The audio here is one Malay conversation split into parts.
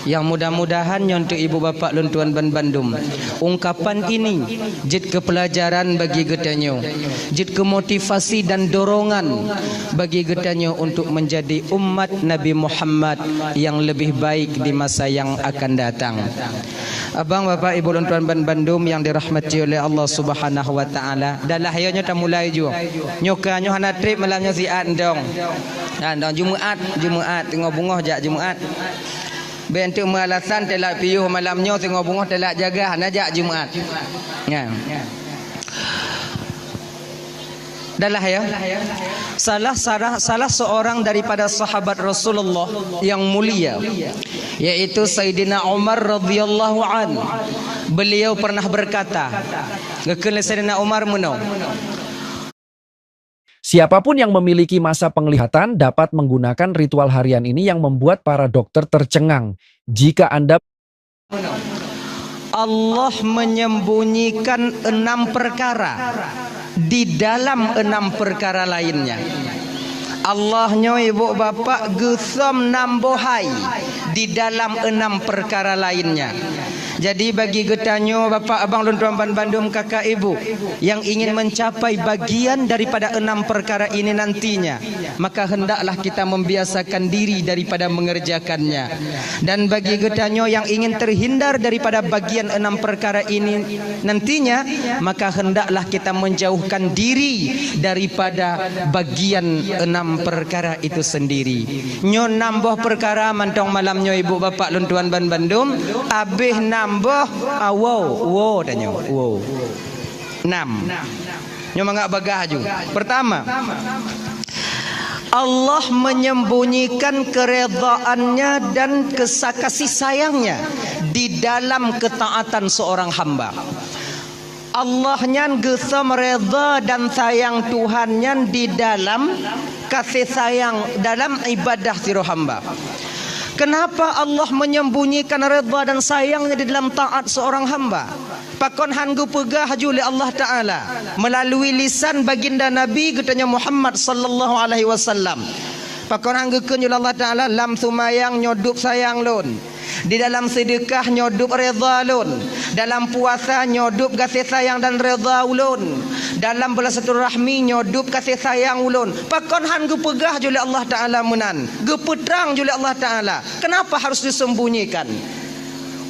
Yang mudah-mudahan untuk ibu bapa lun tuan ban Bandung, ungkapan ini jid kepelajaran bagi getanyo, jid kemotivasi dan dorongan bagi getanyo untuk menjadi umat Nabi Muhammad yang lebih baik di masa yang akan datang. Abang bapak ibu lun tuan ban Bandung yang dirahmati oleh Allah Subhanahu wa taala, dalah ayonya ta mulai ju. Nyokanyo hana trip malamnya ziat ndong. Ndong Jumaat tengok bunga jak Jumaat. Bentuk malasan telak piuh malamnya tengok bunga telak jaga najak Jumaat. Ya. Dalah ya. Salah seorang daripada sahabat Rasulullah yang mulia, yaitu Sayyidina Umar radhiyallahu an. Beliau pernah berkata, ngekele Sayyidina Umar menau. Siapapun yang memiliki masa penglihatan dapat menggunakan ritual harian ini yang membuat para dokter tercengang. Jika Anda Allah menyembunyikan 6 perkara di dalam 6 perkara lainnya. Allahnya ibu bapa gesam nambohai di dalam 6 perkara lainnya. Jadi bagi getanyo bapak abang lun tuan ban Bandung kakak ibu yang ingin mencapai bagian daripada 6 perkara ini nantinya, maka hendaklah kita membiasakan diri daripada mengerjakannya. Dan bagi getanyo yang ingin terhindar daripada bagian 6 perkara ini nantinya, maka hendaklah kita menjauhkan diri daripada bagian 6 perkara itu sendiri. Nyo nambah perkara mantong malamnya ibu bapak lun tuan ban Bandung, abih nambah wow danyo wow 6 nyo mangak bagah ju. Pertama, Allah menyembunyikan keredaannya dan kasih sayangnya di dalam ketaatan seorang hamba. Allah nyan gesam reda dan sayang Tuhan nyan di dalam kasih sayang dalam ibadah siro hamba. Kenapa Allah menyembunyikan redha dan sayangnya di dalam taat seorang hamba? Pakon hanggu pegah oleh Allah Ta'ala melalui lisan baginda Nabi katanya Muhammad sallallahu alaihi wasallam. Pakon hanggu kun Allah Ta'ala lam sumayang nyodup sayang lun. Di dalam sedekah nyodup redha lun. Dalam puasa nyodup kasih sayang dan redha ulun. Dalam bersilaturahmi nyodup kasih sayang ulun. Pakon han gu pegah jule Allah Ta'ala menan. Gu petrang jule Allah Ta'ala. Kenapa harus disembunyikan?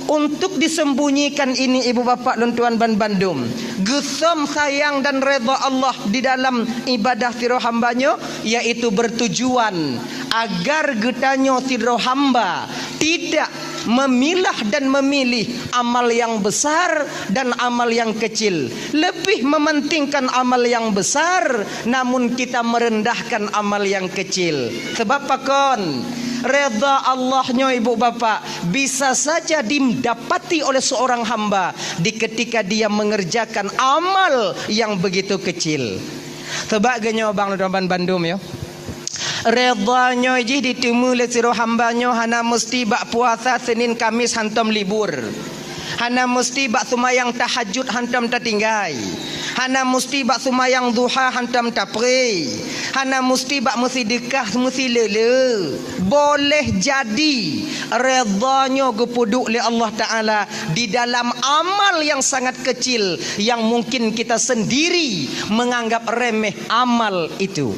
Untuk disembunyikan ini ibu bapak lun tuan ban Bandung, gesam sayang dan redha Allah di dalam ibadah siro hambanya, yaitu bertujuan agar getanyo siro hamba tidak memilah dan memilih amal yang besar dan amal yang kecil. Lebih mementingkan amal yang besar, namun kita merendahkan amal yang kecil. Sebab pakon redha Allahnya ibu bapa bisa saja didapati oleh seorang hamba di ketika dia mengerjakan amal yang begitu kecil. Sebab genyo bang Ban Bandung yo. Redanya je ditemu oleh siro hambanya hana mesti bak puasa Senin Kamis hantam libur. Hana mesti bak sumayang tahajud hantam tertinggai. Hana mesti bak sumayang duha hantam tapri. Hana mesti bak sedekah mesti lele. Boleh jadi redanya gepuduk oleh Allah Ta'ala di dalam amal yang sangat kecil yang mungkin kita sendiri menganggap remeh amal itu.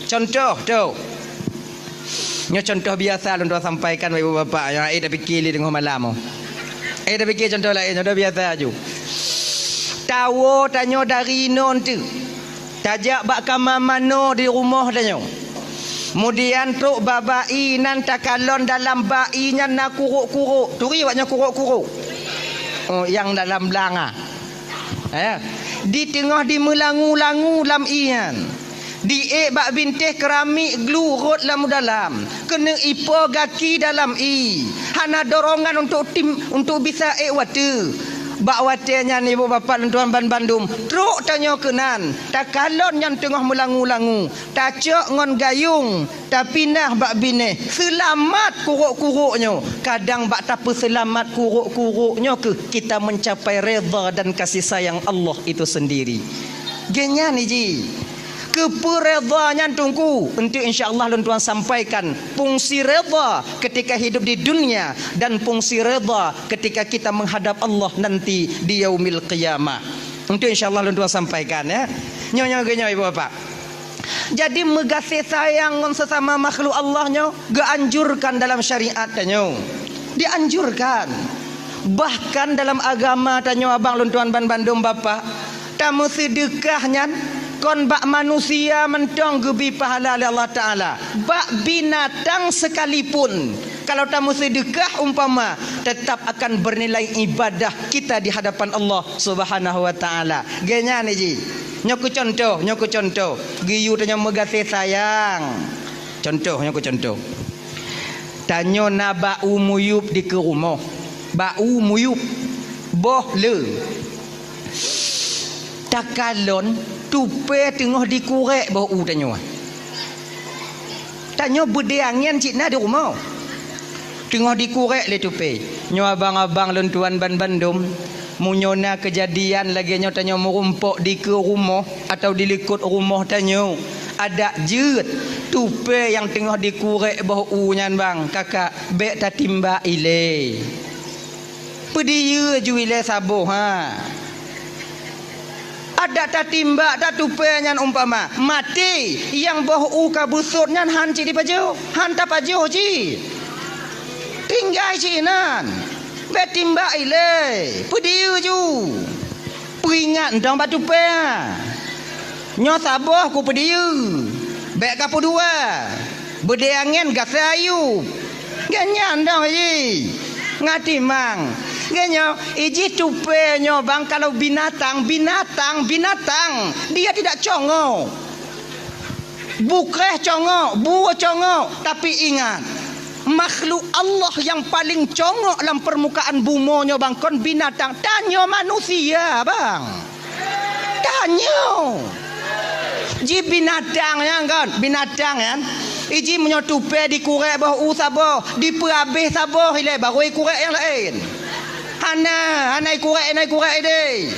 Contoh tu. Nyo contoh biasa lu sampaikan ibu bapa yang dah fikir li dengan malam. Dah fikir contoh lain, contoh biasa aju. Tawo tanyo dari non tu. Tajak bak kamar mano di rumah tanyo. Kemudian truk babai nan takalon dalam bainya nak kuruk-kuruk. Turi waknya kuruk-kuruk. Oh, yang dalam belanga. Ya. Di tengah di melangu-langu lam ian. Di bak bintih keramik glurut dalam. Kena ipo gaki dalam i. Hana dorongan untuk tim untuk bisa watu. Bak watenya ni ibu bapa tuan ban Bandung. Truk tanya kenan. Tak kalon yang tengah melangu-langu. Tak cok ngon gayung. Tak pindah bak bineh. Selamat kuruk-kuruknya. Kadang bak tak selamat kuruk-kuruknya ke kita mencapai redha dan kasih sayang Allah itu sendiri. Genya ni ji. keperedanya tunggu untuk insya-Allah tuan sampaikan fungsi redha ketika hidup di dunia dan fungsi redha ketika kita menghadap Allah nanti di yaumil qiyamah. Untuk insya-Allah tuan sampaikan ya. Nyonya ibu bapak. Jadi megasih sayang sesama makhluk Allahnya dianjurkan dalam syariat tanyo. Dianjurkan. Bahkan dalam agama tanyo abang luntuan ban Bandung bapak, tamu sedekahnya kon bak manusia mentong gebi pahala oleh Allah Taala. Bak binatang sekalipun kalau tamu sedekah umpama tetap akan bernilai ibadah kita di hadapan Allah Subhanahu wa taala. Genya ni ji. Nyoku contoh. Giyu tanya megasih sayang. Nyoku contoh. Tanyo na bau muyup di ke rumah. Bau muyup. Boh le. Takalon tupe tengah dikurek bau tanyo. Tanyo bedeangan cik na di rumah. Tengah dikurek le tupe. Nyo abang-abang lentuan ban Bandung. Munyona kejadian lagi nyo tanyo merumpok di ke rumah atau di likut rumah tanyo. Ada jut tupe yang tengah dikurek bau nyan bang. Kakak bek tatimba ile. Pediye ju ile sabuh ha. Ada tatimba tak tupe nyan umpama mati yang bau kabusut nyan han ci di pajo. Han ta pajo ci. Tinggal ci nan. Betimba ile pediu ju peringat ndang batu pe nyo saboh ku pediu bek kapu dua bedeangen gasayu ganyan ndang ji ngati mang genyo iji tupe nyo bang kalau binatang dia tidak congo bukreh congo buo congo tapi ingat makhluk Allah yang paling congok dalam permukaan bumonya bang kon binatang tanyo manusia bang tanyo ji binatang yang kan binatang kan iji menyotupe di kurek bau sabo di perabih sabo ile baru kurek yang lain hana kurek ide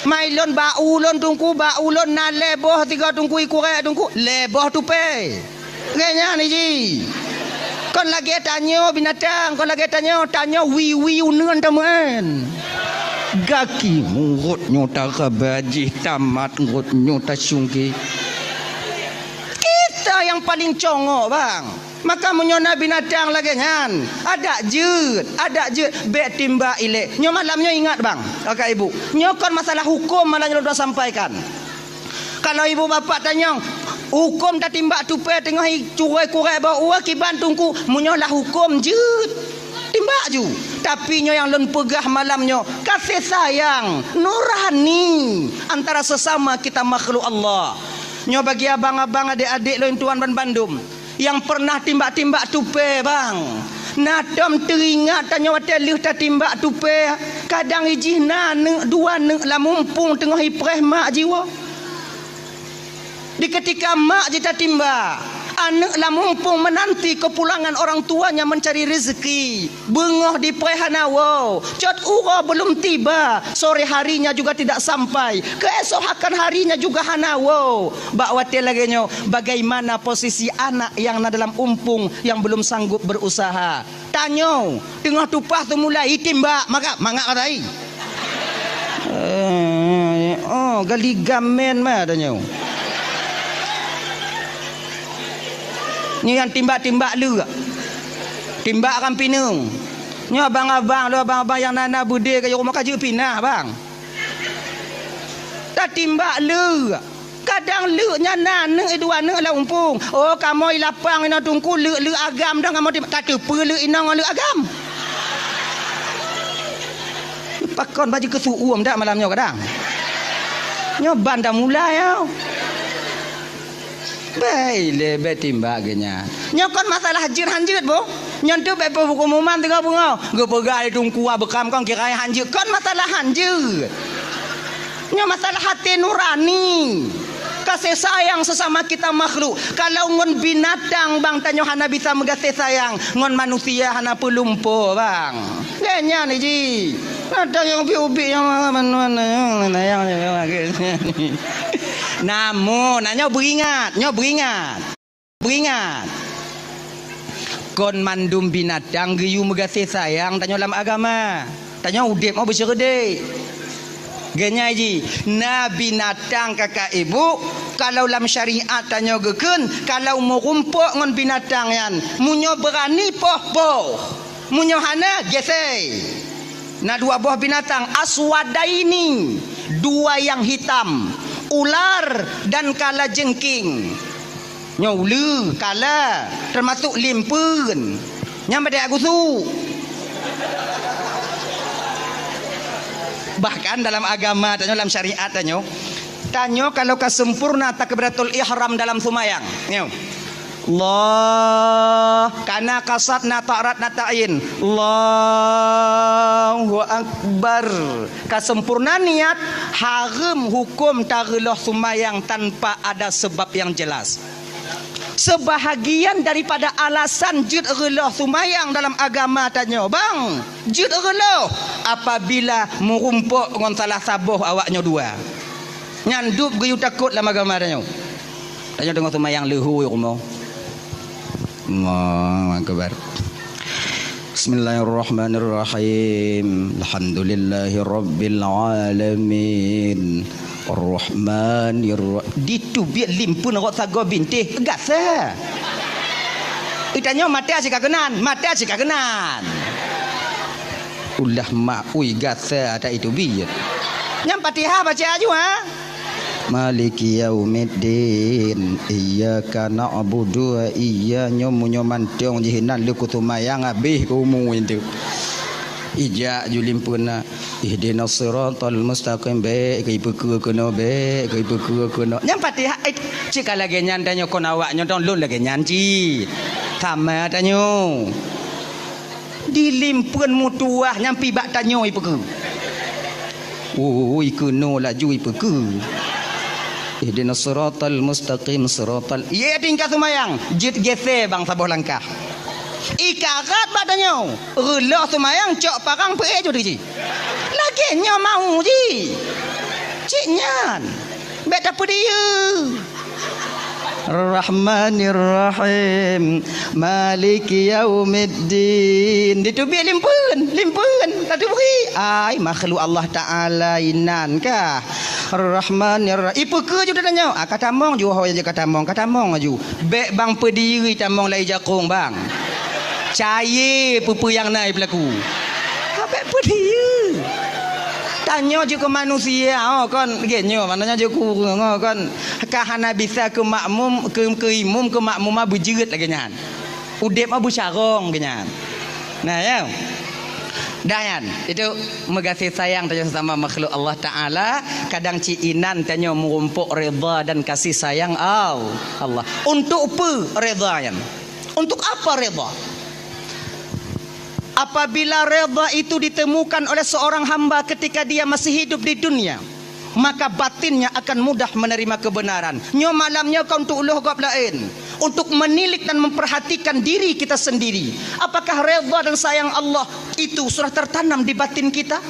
mailon baulon tungku baulon na leboh tiga tungku kurek tungku leboh tupe kayaknya ni ji kon lagi tanyo binatang, kon lagi tanyo wiwi uneun teman. Gaki murut nyota kabaji tamat ngut nyota sungki. Kita yang paling congok bang. Maka menyona binatang lagi nyan. Ada jut bek timba ile. Nyo malamnya ingat bang, kakak ibu. Nyo kon masalah hukum malah nyo sampaikan. Kalau ibu bapak tanya hukum tak timbak tupe tengah curai kurek bau kiban tungku munyolah hukum jut timbak ju tapi nyo yang lon pegah malamnya kasih sayang nurani antara sesama kita makhluk Allah. Nyo bagi abang-abang adik-adik lon tuan ban Bandung yang pernah timbak-timbak tupe bang nadam teringat tanya watelih tak timbak tupe kadang ijih na dua la mumpung tengah ipreh mak jiwa. Di ketika mak jita timba anak lah mumpung menanti kepulangan orang tuanya mencari rezeki bengoh di prehanawo cot uro belum tiba sore harinya juga tidak sampai keesokan harinya juga hanawo bak watil lagi nyo bagaimana posisi anak yang dalam umpung yang belum sanggup berusaha tanyo tengah tupah tu mulai timba maka mangak katai gali gamen mah tanyo. Ni yang timbak-timbak lu. Timbak kan pinung. Ni abang-abang yang nana bude ke rumah kerja pinah bang. Tak timbak lu. Kadang lu nya nana dua nana lah umpung. Oh kamu lapang ina tungku lu agam dah kamu timbak. Tak tepu lu ina lu agam. Pakon baju kesuum dak malamnya kadang. Nyoban dah mulai ya. Baik timbak genya. Nyokon masalah hanjir bo. Nyentuh bepo hukuman tengah bunga. Gepegai tungku bekam kong kirai hanjir. Kon masalah hanjir. Nya masalah hati nurani. Kasih sayang sesama kita makhluk. Kalau ngon binatang bang tanyo hana bisa mengasih sayang. Ngon manusia hana pelumpo bang. Genya ni ji. Ada yang ubi yang mana yang Namun nanya beringat, beringat. Kon mandum binatang geyu megasih sayang tanya dalam agama. Tanya udip mau bersyukur. Genya ji, na binatang kakak ibu kalau dalam syariat tanya geken kalau mau rumpuk ngon binatang yan munyo berani poh munyo hana gesei. Na dua buah binatang aswadaini, dua yang hitam, ular dan kala jengking. Nyaulu kala termasuk limpun. Nyampe dia aku su. Bahkan dalam agama tanya dalam syariat tanya kalau kesempurna takbiratul ihram dalam sumayang. Allah kana kasatna ta'ratna ta'in. Allahu akbar. Kesempurnaan niat haram hukum tageloh sumayang tanpa ada sebab yang jelas. Sebahagian daripada alasan jud reloh sumayang dalam agama tanya, bang, jud reloh apabila merumpuk dengan salah sabuh awaknya dua. Nyandup geyu takut dalam agama tanya. Tanya dengan sumayang lehu ya rumah. Allahu akbar. Bismillahirrahmanirrahim. Alhamdulillahirabbil alamin. Ar-Rahmanir-Rahim. Ditu biar limpun rok sago bintih gasa. Itanya mati asyik kagenan, Ulah mak ui gasa ada itu biar. Nyam Fatihah baca aja ha. Maliki yaumiddin iyyaka na'budu wa iyyaka nyomantong jihinan lu kutumayang abih kumu itu. Ija julimpuna ihdinas siratal mustaqim be kai peku kono be kai peku kono nyam Fatihah cik lagi nyan tanyo kon awaknya don lun lagi nyan ci sama tanyo dilimpun mutuah nyampi bak tanyo i peku kono laju i peku ihdinas siratal mustaqim siratal ye tingkat sumayang jit gese bang sabuh langkah ikarat badannya relah sumayang cok parang pe jo di lagi nya mau ji cik nyan bet apa dia Rahmanir-Rahim Maliki yaumiddin ditubik limpun tadi beri ai makhluk Allah Taala inan kah Rahmanir-Rahim ipu ke juga tanya kata mong ju hoy je kata mong aju bek bang pediri tamong lai jakung bang cair pupu yang naik berlaku habis apa dia tanya je ke manusia kan genyo maknanya je ku kan kahana bisa ke makmum ke imum ke makmumah berjerit lagi nyan udep abu syarong genyan nah ya dayan itu megasih sayang tanya sama makhluk Allah Taala kadang ciinan tanya merumpuk redha dan kasih sayang Allah untuk apa redha yan untuk apa redha. Apabila redha itu ditemukan oleh seorang hamba ketika dia masih hidup di dunia, maka batinnya akan mudah menerima kebenaran. Nyo malamnya kau untuk uluh gab lain, untuk menilik dan memperhatikan diri kita sendiri. Apakah redha dan sayang Allah itu sudah tertanam di batin kita?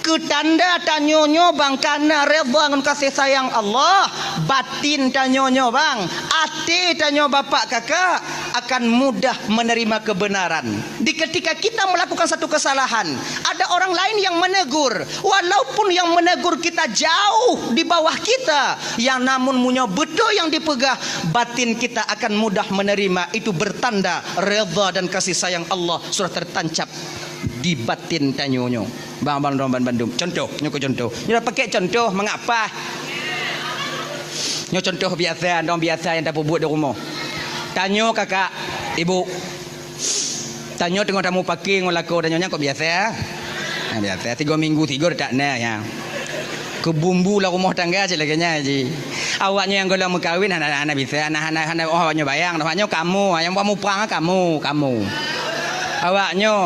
Ketanda tanyonyo bang karena redha dengan kasih sayang Allah, batin tanyonyo bang, ati tanyo bapak kakak akan mudah menerima kebenaran. Di ketika kita melakukan satu kesalahan, ada orang lain yang menegur, walaupun yang menegur kita jauh di bawah kita, yang namun punya betul yang dipegah, batin kita akan mudah menerima. Itu bertanda redha dan kasih sayang Allah sudah tertancap di batin tanyonyo. Bang Bandung. Contoh, nyoko contoh. Nyo pakai contoh mengapa? Nyo contoh biasa, dong biasa yang tak buat di rumah. Tanyo kakak, ibu. Tanyo tengok tamu parking ngolako tanyonya kok biasa ya? Nah, biasa 3 minggu 3 tak nah ya. Kebumbu lah rumah tangga je laganya ji. Awaknya yang golong mengkawin anak-anak bisa, anak-anak awaknya bayang, awaknya kamu, yang kamu perang kamu. Awaknya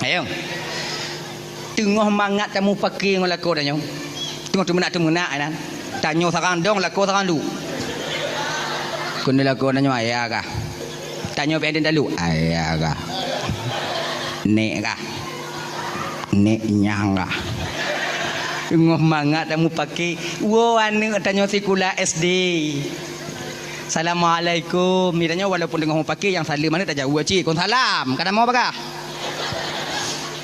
ayo. Tengah mangat tamu parking ngolako tanyo. Tengok temenak kan. Tanyo sarang dong lako sarang du. Kun lako tanyo ayah kah? Tanyo pe den dalu ayah kah? Nek kah? Nek nyang kah? Dengar mangat kamu pakai. Wo anu tanya sekolah SD. Assalamualaikum. Miranya walaupun dengar kamu pakai yang salam mana tak jauh cik. Kon salam. Kada mau bagah.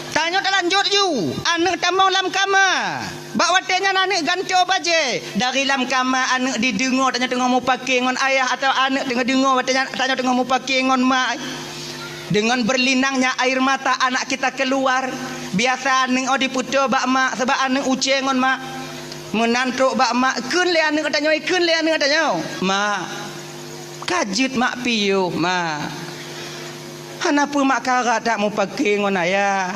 Tanya tak lanjut you. Anak tamang lam kama. Bak watenya anak ganti baje. Dari lam kama anak didengar tanya tengah mau pakai ngon ayah atau anak tengah dengar watenya tanya tengah mau pakai ngon mak. Dengan berlinangnya air mata anak kita keluar. Biasa anak diputus bak mak sebab anak uceng ngon mak. Menantuk bak mak keun le anak tanya keun le anak tanya. Mak kajut mak piyu mak. Kenapa mak karat tak mau pakai ngon ayah?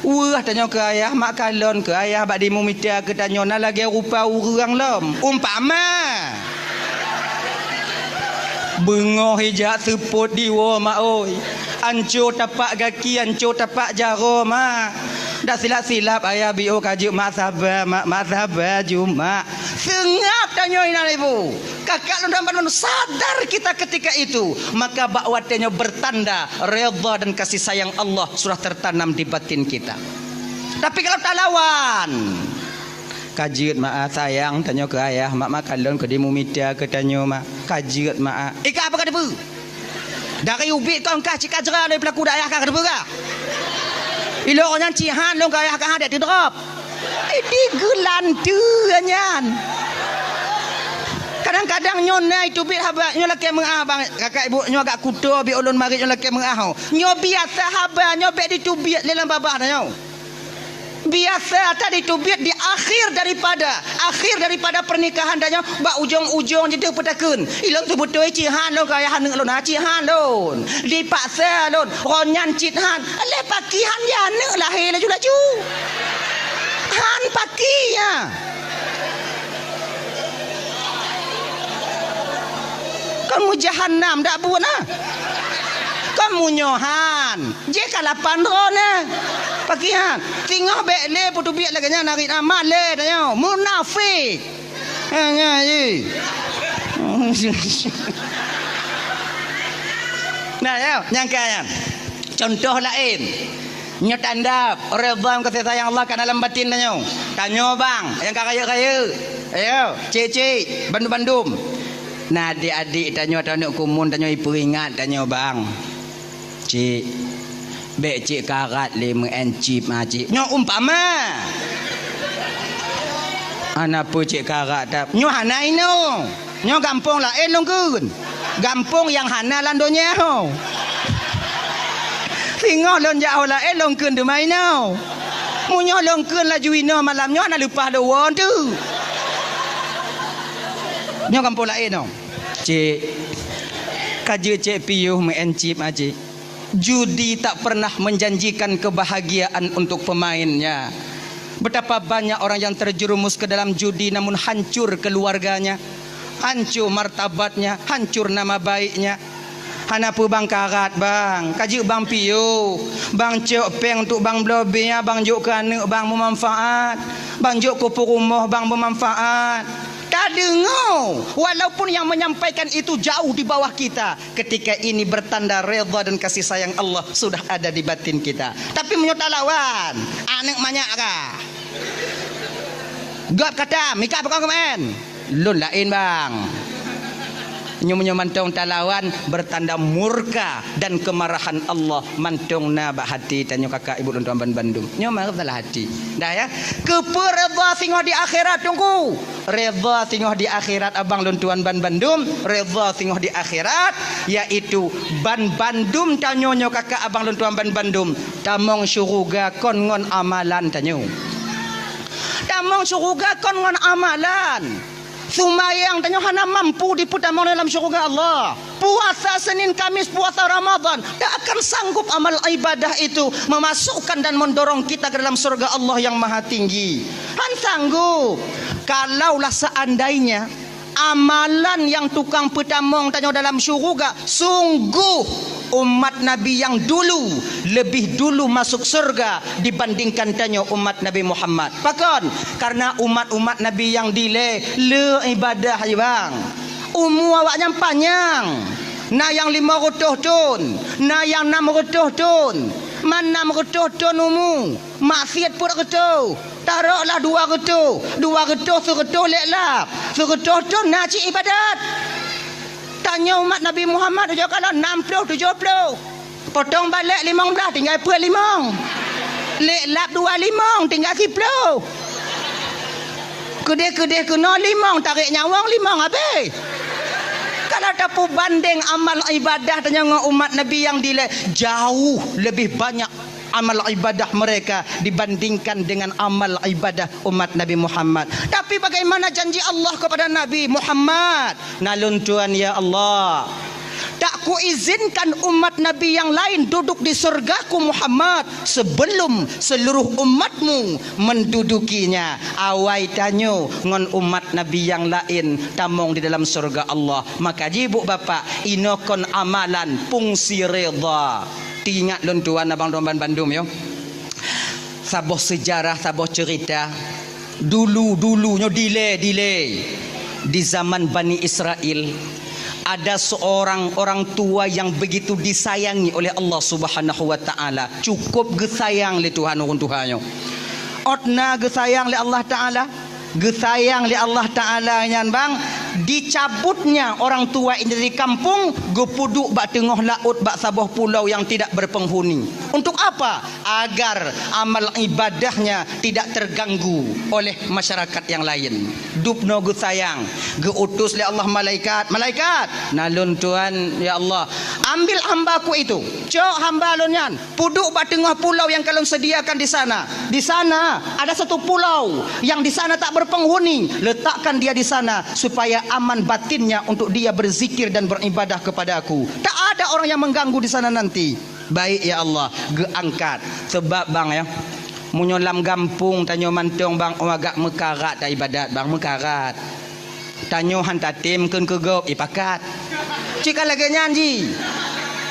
Wah tanya ke ayah mak kalon ke ayah bak dimu minta ke tanya na lagi rupa urang lom. Umpama bengoh hijak seput diwa mak oi. Ancur tapak kaki, ancur tapak jaro mak. Dah silap-silap ayah bio kajuk mak sabar mak sabar juma. Sengap tanya ina ibu. Kakak lu sadar kita ketika itu, maka bakwatnya bertanda redha dan kasih sayang Allah sudah tertanam di batin kita. Tapi kalau tak lawan, kajut mak sayang tanya ke ayah mak kalon ke dimu minta ke tanya mak kajut mak. Ika apa kada bu? Dari ubi kau kah cik ajra dari pelaku dak ayah kah kada bu kah? Ilo orang cihan long ayah kah ada drop. Ini gelantu nyan. Kadang-kadang nyona itu bit haba nyo laki mengah bang kakak ibu nyo agak kuto bi ulun mari nyo laki mengah nyo biasa haba nyo be ditubit dalam babah nyo biasa tadi tubit di akhir daripada pernikahan danyo bak ujung-ujung jadi petakeun ilon tu betul cihan lo kaya haneuk lon cihan lon dipaksa lon ronyan cihan le pakihan ya haneuk lahir laju-laju han pakinya. Kamu jahanam dak buat nah. Kamu nyohan. Je kalapan rona. Pakihan. Tingah bek le putu biak laganya narik nama le tanya. Munafik. Hanya je. Nah, ya, nyangka. Contoh lain. Nyo tanda redha kasih sayang Allah kan dalam batin tanya. Tanya bang, yang kaya-kaya. Ayo, cik-cik, bandum-bandum. Nah adik-adik tanya anak kumun tanya ibu ingat tanya bang cik bek cik karat le mengencip cik nyo umpama anak pu cik karat tak nyo hanai no nyo gampung lah longkeun gampung yang hana landonya ho singo lon jauh lah longkeun de mai no munyo longkeun la juino malam nyo na lupa do won tu nyo kampung lain no cik kaje cik piuh mengencip cik judi tak pernah menjanjikan kebahagiaan untuk pemainnya. Betapa banyak orang yang terjerumus ke dalam judi namun hancur keluarganya, hancur martabatnya, hancur nama baiknya. Hanapu bang karat bang kaji bang piuh bang cok peng untuk bang blobnya bang juk kana bang bermanfaat bang juk kupu rumah bang bermanfaat. Tak dengar walaupun yang menyampaikan itu jauh di bawah kita, ketika ini bertanda redha dan kasih sayang Allah sudah ada di batin kita. Tapi menyota lawan anak banyak kah gap kata mika apa kau kemen lun lain bang nyo mantong talawan bertanda murka dan kemarahan Allah mantong na bak hati tanyo kakak ibu dan tuan Bandung nyo marah salah hati dah ya keperedha singoh di akhirat tunggu redha singoh di akhirat abang dan tuan Bandung redha singoh di akhirat yaitu ban Bandung tanyo nyo kakak abang dan tuan Bandung tamong syurga kon ngon amalan tanyo tamong syurga kon ngon amalan. Sumayang tanya hana mampu diputamang dalam syurga Allah. Puasa Senin Kamis, puasa Ramadan tak akan sanggup amal ibadah itu memasukkan dan mendorong kita ke dalam surga Allah yang maha tinggi. Han sanggup. Kalaulah seandainya amalan yang tukang petamong tanya dalam syurga, sungguh umat Nabi yang dulu lebih dulu masuk surga dibandingkan tanya umat Nabi Muhammad. Pakon karena umat-umat Nabi yang dile le ibadah ya bang. Umur awaknya panjang. Na yang 500 tahun, na yang 600 tahun. Manam getuh tonumu. Maksiat pun getuh. Taruhlah 2 getuh. 2 getuh segetuh leklap. Segetuh tu naci ibadat. Tanya umat Nabi Muhammad aja kalau 60 70. Potong balik 15 tinggal 5. Leklap 2 5 tinggal 10. Kedai-kedai kena 5 tarik nyawang 5 habis. Kalau tapu banding amal ibadah dengan umat Nabi yang jauh lebih banyak amal ibadah mereka dibandingkan dengan amal ibadah umat Nabi Muhammad. Tapi bagaimana janji Allah kepada Nabi Muhammad? Nalun Tuhan ya Allah, tak ku izinkan umat Nabi yang lain duduk di surgaku Muhammad sebelum seluruh umatmu mendudukinya. Awai tanyo ngon umat Nabi yang lain tamong di dalam surga Allah. Maka ibu bapak inokon amalan fungsi redha. Ingat lon tuan abang domban Bandung yo. Saboh sejarah, saboh cerita. Dulu-dulunya delay. Di zaman Bani Israel ada seorang orang tua yang begitu disayangi oleh Allah Subhanahu wa taala. Cukup gesayang le Tuhan urun Tuhannya. Otna gesayang le Allah taala. Gesayang li Allah Ta'ala nyan bang, dicabutnya orang tua ini dari kampung, gepuduk bak tengah laut bak sabah pulau yang tidak berpenghuni. Untuk apa? Agar amal ibadahnya tidak terganggu oleh masyarakat yang lain. Dupno gesayang, geutus li Allah malaikat nalun Tuhan ya Allah, ambil hambaku itu, cok hamba lon nyan, puduk bak tengah pulau yang kalian sediakan di sana. Di sana ada satu pulau yang di sana tak berpenghuni, letakkan dia di sana supaya aman batinnya untuk dia berzikir dan beribadah kepadaku. Tak ada orang yang mengganggu di sana nanti. Baik ya Allah, geangkat. Sebab bang ya, munyolam gampung tanyo mantong bang agak mekarat dah ibadat bang mekarat. Tanyo hantatim keun kegop ipakat. Cika lagi nyanji.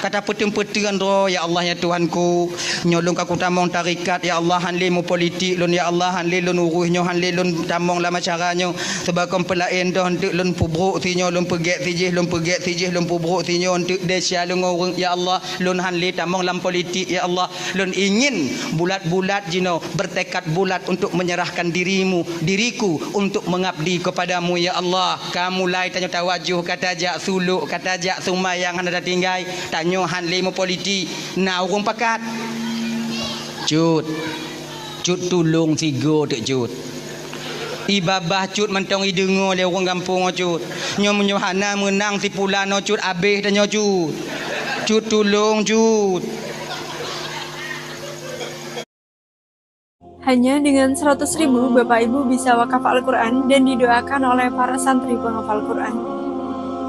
Kata peteng-peteng ro ya Allah ya Tuhanku, nyolong aku tamong tarikat ya Allah, hanle mu politik lun ya Allah, hanle lun uruhnyo, hanle lun tamong lama caranya sebab kompelain dah hendak lun pubruk tinyo lun pegek tijih lun pubruk tinyo hendak desya lun orang ya Allah, lun hanle tamong lam politik ya Allah, lun ingin bulat-bulat jino bertekad bulat untuk menyerahkan diriku untuk mengabdi kepadamu ya Allah. Kamu lai tanya tawajuh kata jak suluk kata jak sumayang handa tinggai tanyo hanle mu politik na urung pakat cut tulung tigo tek cut ibabah cut mentong idengo le urang kampung cut nyo menyohana menang si pulano cut abeh tanyo cut tulung cut. Hanya dengan 100.000 Bapak Ibu bisa wakaf Al-Quran dan didoakan oleh para santri penghafal Quran.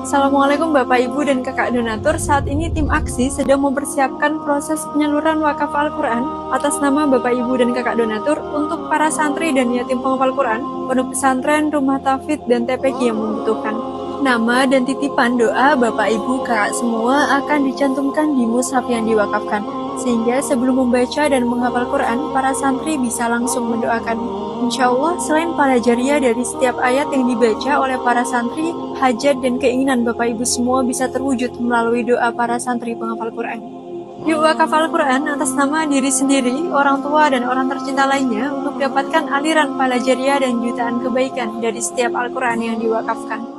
Assalamualaikum Bapak Ibu dan Kakak Donatur. Saat ini tim aksi sedang mempersiapkan proses penyaluran wakaf Al-Quran atas nama Bapak Ibu dan Kakak Donatur untuk para santri dan yatim penghafal Quran, pondok pesantren, rumah tahfidz dan TPQ yang membutuhkan. Nama dan titipan doa Bapak Ibu Kakak semua akan dicantumkan di mushaf yang diwakafkan, sehingga sebelum membaca dan menghafal Quran, para santri bisa langsung mendoakan. Insya Allah, selain pahala jariah dari setiap ayat yang dibaca oleh para santri, hajat dan keinginan Bapak Ibu semua bisa terwujud melalui doa para santri penghafal Quran. Yuk wakaf Al-Quran atas nama diri sendiri, orang tua dan orang tercinta lainnya untuk dapatkan aliran pahala jariah dan jutaan kebaikan dari setiap Al-Quran yang diwakafkan.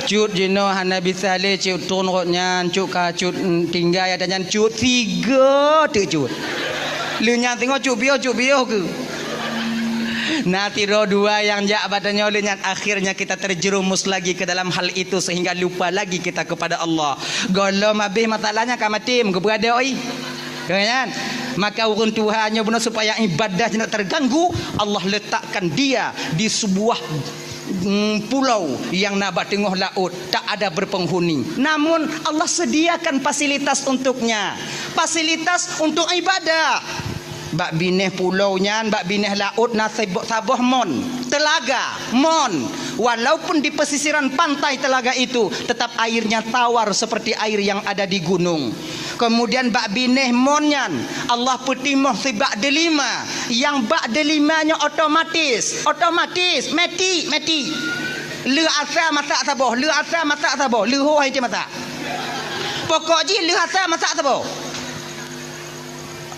Cut jino hana bisa le cut turun rotnya cut ka cut tinggal ada nyan cut 3 tu cut lu nyan tengok cut bio ke nanti ro 2 yang jak badannya lu nyan akhirnya kita terjerumus lagi ke dalam hal itu sehingga lupa lagi kita kepada Allah. Golom habis masalahnya kamatim ke berada oi kan. Maka urun Tuhannya benar supaya ibadah tidak terganggu, Allah letakkan dia di sebuah pulau yang nabat tengah laut, tak ada berpenghuni. Namun Allah sediakan fasilitas untuknya, fasilitas untuk ibadah. Bak bineh pulaunya, bak bineh laut sabah mon, telaga mon. Walaupun di pesisiran pantai telaga itu, tetap airnya tawar seperti air yang ada di gunung. Kemudian bak bineh monyan, Allah petimah si bak delima, yang bak delimanya otomatis, meti. Le asal masak taboh, le asal masak taboh, le ho hai je masak. Pokok je le asal masak taboh.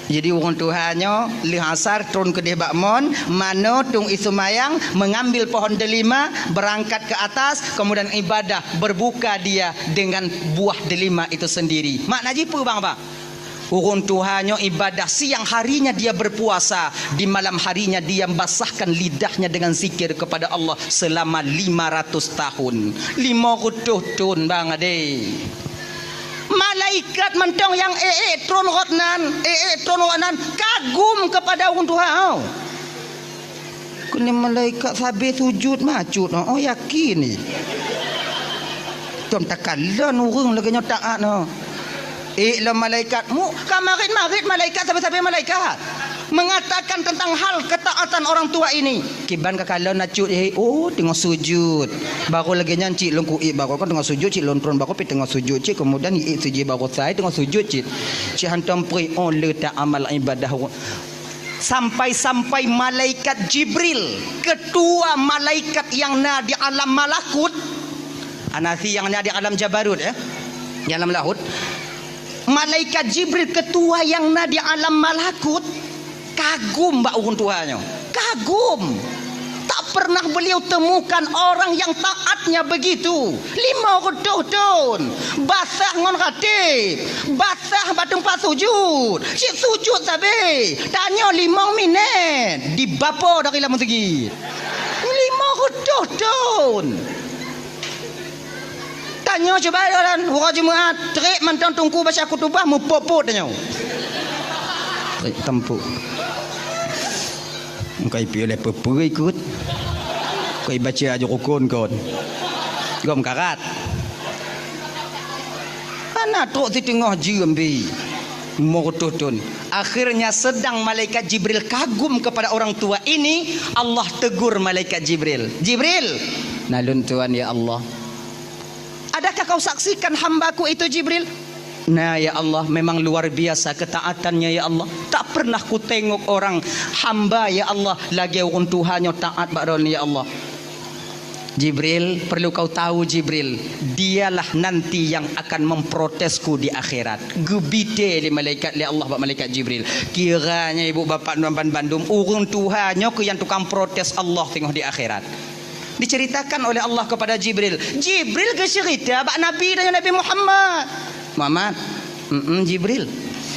Jadi orang Tuhannya le asar turun ke bakmon, mano tung isumayang mengambil pohon delima, berangkat ke atas, kemudian ibadah, berbuka dia dengan buah delima itu sendiri. Makna apa bang? Orang Tuhannya ibadah, siang harinya dia berpuasa, di malam harinya dia basahkan lidahnya dengan zikir kepada Allah selama 500 tahun. 500 tahun bang ade. Malaikat mentong yang tron rotnan kagum kepada orang Tuhan. Kini malaikat sabi sujud macut. Oh yakin ni. Tom takalan urang lagi taat no. La malaikat mu kamarit malaikat sampai malaikat mengatakan tentang hal ketaatan orang tua ini. Kiban kakala nacut tengah sujud. Baru lagi nyanci longku baru kan tengah sujud cik lontron baru pi tengah sujud cik kemudian sujud baru saya tengah sujud cik. Cik hantam pri le tak amal ibadah. Sampai malaikat Jibril, ketua malaikat yang na di alam malakut, anasi yang na di alam Jabarut di alam laut. Malaikat Jibril ketua yang na di alam malakut kagum mbak orang tuanya, kagum. Tak pernah beliau temukan orang yang taatnya begitu. 500 tahun basah ngon ratib, basah batung pas sujud. Cik sujud sabe tanya 5 minit di bapa dari lamun segi 500 tahun. Tanya coba dan orang Jumaat terik mantang tungku baca kutubah mu popot tanya. Terik tempuk. Kau pilih apa ikut. Kau baca aja rukun kon. Gom karat. Anak tok di tengah jembi. Murtutun. Akhirnya sedang malaikat Jibril kagum kepada orang tua ini, Allah tegur malaikat Jibril. Jibril, nalun Tuhan ya Allah. Adakah kau saksikan hambaku itu Jibril? Nah ya Allah, memang luar biasa ketaatannya ya Allah. Tak pernah ku tengok orang hamba ya Allah lagi orang Tuhannya taat bakron ya Allah. Jibril, perlu kau tahu Jibril, dialah nanti yang akan memprotesku di akhirat. Gebite li malaikat li Allah bak malaikat Jibril. Kiranya ibu bapa Nuan Bandung orang Tuhannya ke yang tukang protes Allah tengok di akhirat. Diceritakan oleh Allah kepada Jibril. Jibril ke cerita bak Nabi dan Nabi Muhammad. Jibril.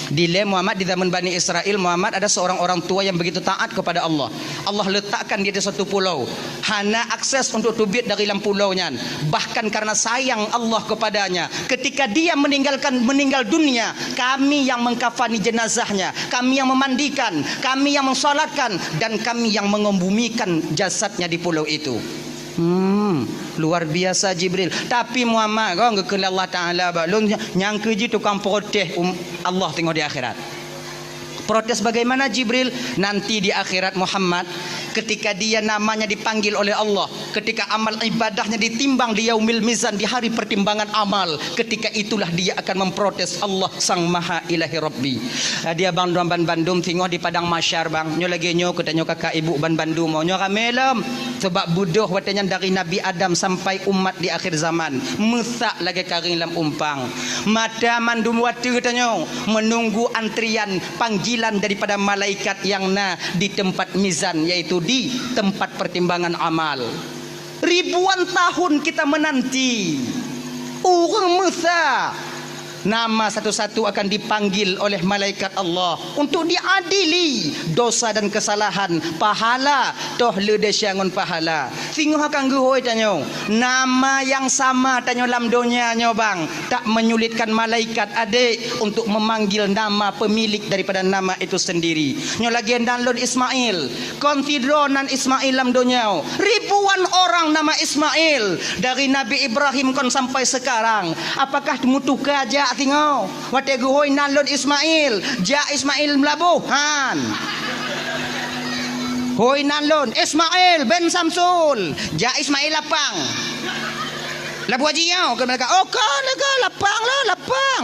Di Muhammad di zaman Bani Israel, Muhammad ada seorang orang tua yang begitu taat kepada Allah. Allah letakkan dia di satu pulau. Hana akses untuk tubit dari dalam pulaunya. Bahkan karena sayang Allah kepadanya, ketika dia meninggal dunia, kami yang mengkafani jenazahnya, kami yang memandikan, kami yang mensolatkan, dan kami yang mengembumikan jasadnya di pulau itu. Luar biasa Jibril. Tapi Muhammad kau ngekele Allah Ta'ala balung nyangka je tukang protes Allah tengok di akhirat. Protes bagaimana Jibril? Nanti di akhirat Muhammad, ketika dia namanya dipanggil oleh Allah, ketika amal ibadahnya ditimbang di yaumil mizan, di hari pertimbangan amal, ketika itulah dia akan memprotes Allah Sang Maha Ilahi Rabbi. Dia bang Bandung tengok di padang masyar bang. Nyo lagi nyo katanya kakak ibu Bandung mau nyo ramelam sebab budoh watanya dari Nabi Adam sampai umat di akhir zaman. Mesak lagi karing lam umpang. Mata mandum watu katanya menunggu antrian panggilan daripada malaikat yang na di tempat mizan, yaitu di tempat pertimbangan amal. Ribuan tahun kita menanti orang Musa, nama satu-satu akan dipanggil oleh malaikat Allah untuk diadili dosa dan kesalahan. Pahala toh lede syangon pahala. Singoh akan guhoi tanyo. Nama yang sama tanyo lam dunia nyo bang. Tak menyulitkan malaikat adik untuk memanggil nama pemilik daripada nama itu sendiri. Nyo lagi download Ismail. Konsidronan Ismail lam dunia. Ribuan orang nama Ismail dari Nabi Ibrahim kon sampai sekarang. Apakah mutuka aja tengok wate guhoi nalon Ismail ja Ismail melabuhan hoi nalon Ismail ben Samsul ja Ismail lapang labu haji yau ke mereka oh kan lega lapang lah lapang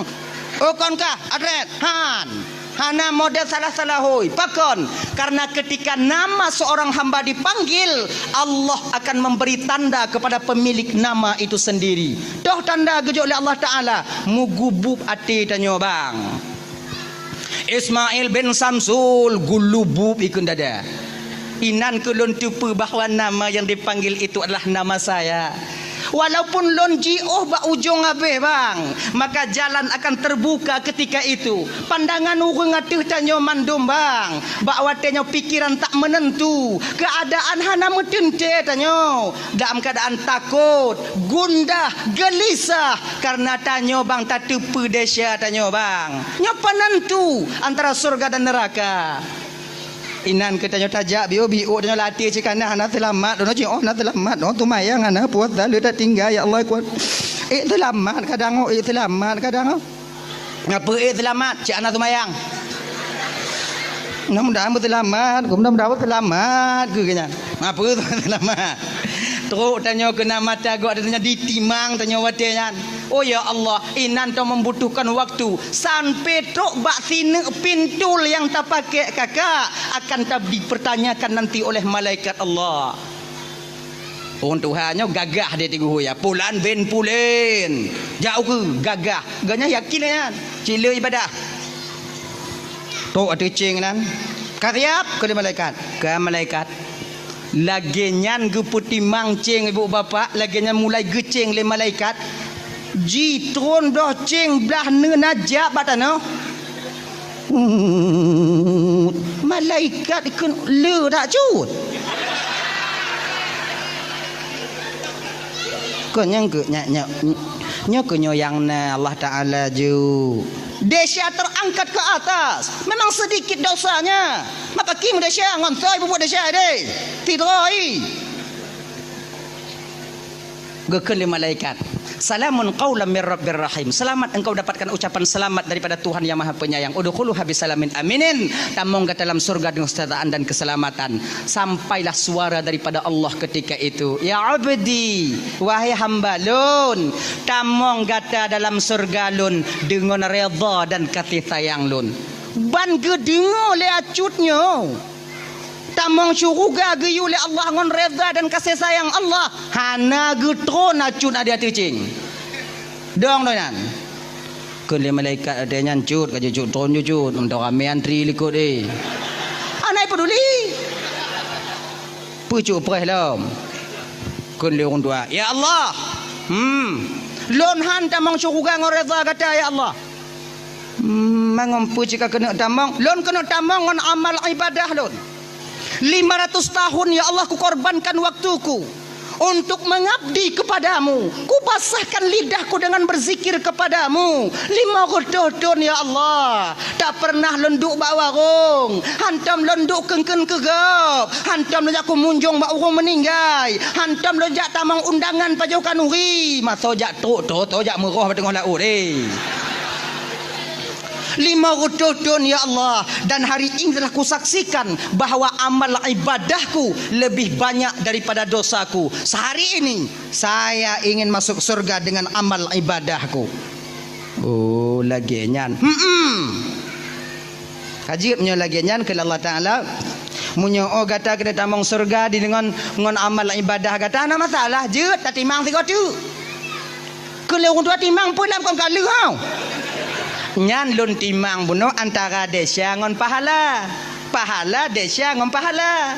oh kan kah adret han Hana model salah-salah hoi. Pakon. Karena ketika nama seorang hamba dipanggil, Allah akan memberi tanda kepada pemilik nama itu sendiri. Dah tanda gejok oleh Allah Ta'ala. Mugubub hati tanya bang. Ismail bin Samsul gulubub ikun dada. Inan kulun tupu bahawa nama yang dipanggil itu adalah nama saya. Walaupun lon jioh ba ujung habis bang, maka jalan akan terbuka ketika itu. Pandangan urang atuh tanyo mandum bang, ba watenya pikiran tak menentu, keadaan hana metente tanyo, dalam keadaan takut, gundah, gelisah karena tanyo bang tatupu desa tanyo bang. Nya penentu antara surga dan neraka. Inan katanya tajak bio tanya latih cikana anak selamat dono oh nak selamat no tu mayang anak puas dah lu tak tinggal ya Allah kuat selamat kadang selamat kadang ngapa selamat cik anak tu mayang mudah-mudahan selamat mudah-mudahan selamat ke kena ngapa selamat terus tanya kena mata gua tanya ditimang tanya watenan. Oh ya Allah, inan tu membutuhkan waktu sampai tok bak sini pintul yang tak pakai kakak akan tak dipertanyakan nanti oleh malaikat Allah. Orang Tuhannya gagah dia tigu ya. Pulan ben pulen. Jauh ke gagah. Ganya yakin kan? Cila ibadah. Tok ada cing kan? Kariap ke malaikat. Ke malaikat. Lagian ge putih mangcing ibu bapa, lagian mulai gecing le malaikat. Jitron dah cing belah nenajak batano. Malaikat ikut le tak cut. Konyang ke nyak yang na Allah Taala ju. Desya terangkat ke atas. Memang sedikit dosanya. Maka kim desya ngontoi buat desya deh. Tidoi. Geken le malaikat. Salamun qaulam mir rabbir rahim. Selamat engkau dapatkan ucapan selamat daripada Tuhan yang Maha Penyayang. Udkhuluha bisalamin aminin. Tamong ke dalam surga dengan kesejahteraan dan keselamatan. Sampailah suara daripada Allah ketika itu. Ya abdi, wahai hamba lun, tamong gata dalam surga lun dengan redha dan kasih sayang lun. Ban gedengo le acutnya. Tamong syurga geyu le Allah ngon redha dan kasih sayang Allah. Hana getron acut ada cing. Dong donan. Kele malaikat ada nyancut ka cut tron cut untuk rame antri likut eh. Anai peduli. Pucuk preh lom. Kele orang tua. Ya Allah. Lon han tamong syurga ngon redha kata ya Allah. Mangompu jika kena tamong, lon kena tamong ngon amal ibadah lon. 500 tahun ya Allah ku korbankan waktuku untuk mengabdi kepadamu. Ku basahkan lidahku dengan berzikir kepadamu. 500 tahun ya Allah. Tak pernah lenduk bak warung. Hantam lenduk kengken kegap. Hantam lejak ku munjung bak urung meninggai. Hantam lejak tamang undangan pajokan uri. Masa jak tok jak merah tengah laut 500 tahun ya Allah. Dan hari ini telah kusaksikan bahawa amal ibadahku lebih banyak daripada dosaku. Sehari ini saya ingin masuk surga dengan amal ibadahku. Oh lagian kajibnya lagian ke Allah Ta'ala munyo oh kata kena tamong surga di dengan amal ibadah kata ana masalah je tak timang tiga tu kalau orang tua timang pun dalam kau kalu kau nyan lun timang buno antara desa ngon pahala desa ngon pahala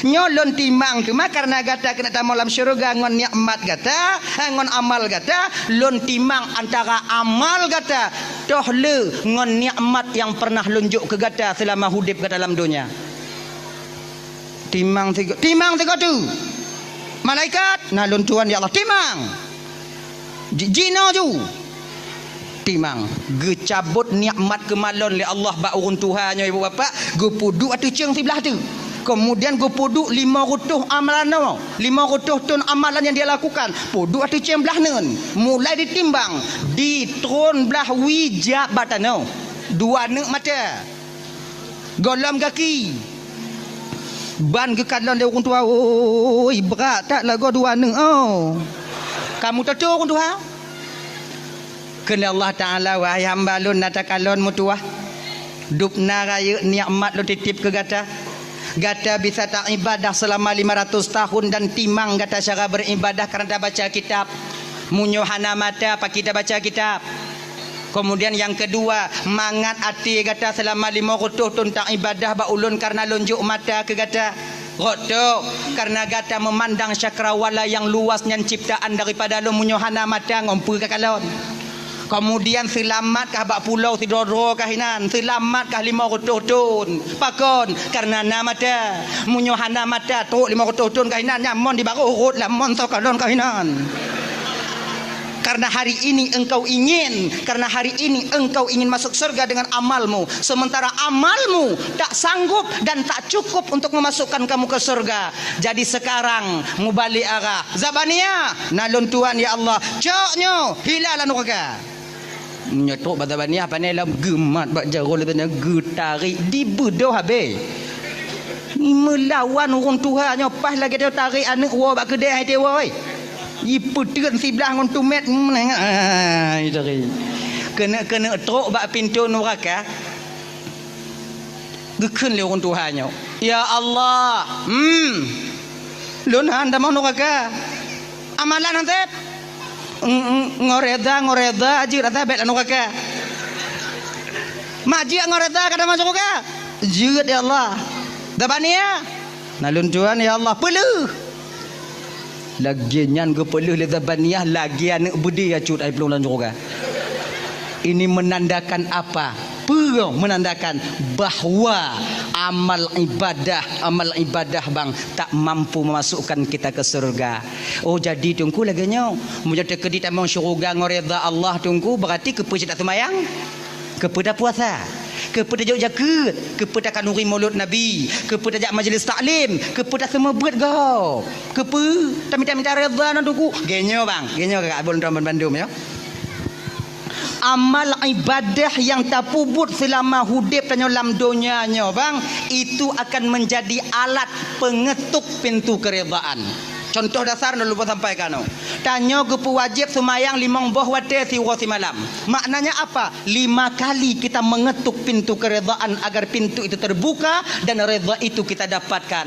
nyolon timang cuma karena gata kena tamu dalam syurga ngon nikmat gata ngon amal gata lun timang antara amal gata toh le ngon nikmat yang pernah lunjuk ke gata selama hidup ke dalam dunia. Timang tiga tu malaikat nah lun tuan ya Allah timang jina ju timang gecabut nikmat kemalon le Allah ba urun Tuhannya ibu bapa go puduk atu ceng sebelah tu kemudian go puduk 500 amalan 500 ton amalan yang dia lakukan puduk atu ceng belah neun mulai ditimbang di tron belah wijak batano 2 neuk mata golam kaki ban ke kalon dia urun tua oi berat tak lagu 2 neuk kamu tahu urun tua kena Allah Ta'ala wahai hamba lun nata kalon mutuah Dupna raya nikmat lo titip ke gata. Gata bisa tak ibadah selama 500 tahun dan timang gata cara beribadah kerana baca kitab. Munyo hana mata apa kita baca kitab. Kemudian yang kedua, mangat hati gata selama 500 tahun tak ibadah ba ulun karena lonjuk mata ke gata. Roto karena gata memandang cakrawala yang luasnya ciptaan daripada lo munyo hana mata ngompu ke kalon. Kemudian selamat kah bak pulau Tidoro kahinan, selamat kah 500 tahun. Pakon karena nama mata munyo hana mata tok 500 tahun kahinan nyamon di baru urut lamon so kalon kahinan. Karena hari ini engkau ingin masuk surga dengan amalmu, sementara amalmu tak sanggup dan tak cukup untuk memasukkan kamu ke surga. Jadi sekarang mubalik arah Zabania nalun Tuhan ya Allah coknyo hilalan neraka. Nyetok Zabania apa ni lah gemat bak jarul tanya getarik di bedoh habe. Ni melawan orang Tuhannya pas lagi dia tarik anak wa bak kedai dia woi. Iputeun sebelah ngon tumet menengah dari kena trok bak pintu neraka gekeun le orang Tuhannya ya Allah lun handa mau neraka amalan hantep ngoreda aji rata bet neraka maji ngoreda kada masuk neraka jeut ya Allah dabania nalun Tuhan ya Allah peluh lagi nyan gepeleh le zabaniah lagi anak budi acut ai pelong juga. Ini menandakan apa? Menandakan bahawa amal ibadah bang tak mampu memasukkan kita ke surga. Oh jadi tunggu lagi nyo menjadi kedit among syurga ngoreda Allah tunggu berarti kepuji tak semayang, kepada puasa, kepada jauh jaket, kepada kanuri maulud Nabi, kepada jak majlis taklim, kepada semua buat kau. Tak minta reda nak tunggu. Genyo bang, genyo kakak Abang Bandung ya. Amal ibadah yang tak puput selama hidup dan dalam dunianya bang, itu akan menjadi alat pengetuk pintu keredaan. Contoh dasar nak lupa sampaikan. Tanya gepu wajib semayang 5 boh wate si malam. Maknanya apa? 5 kali kita mengetuk pintu keredaan agar pintu itu terbuka dan reda itu kita dapatkan.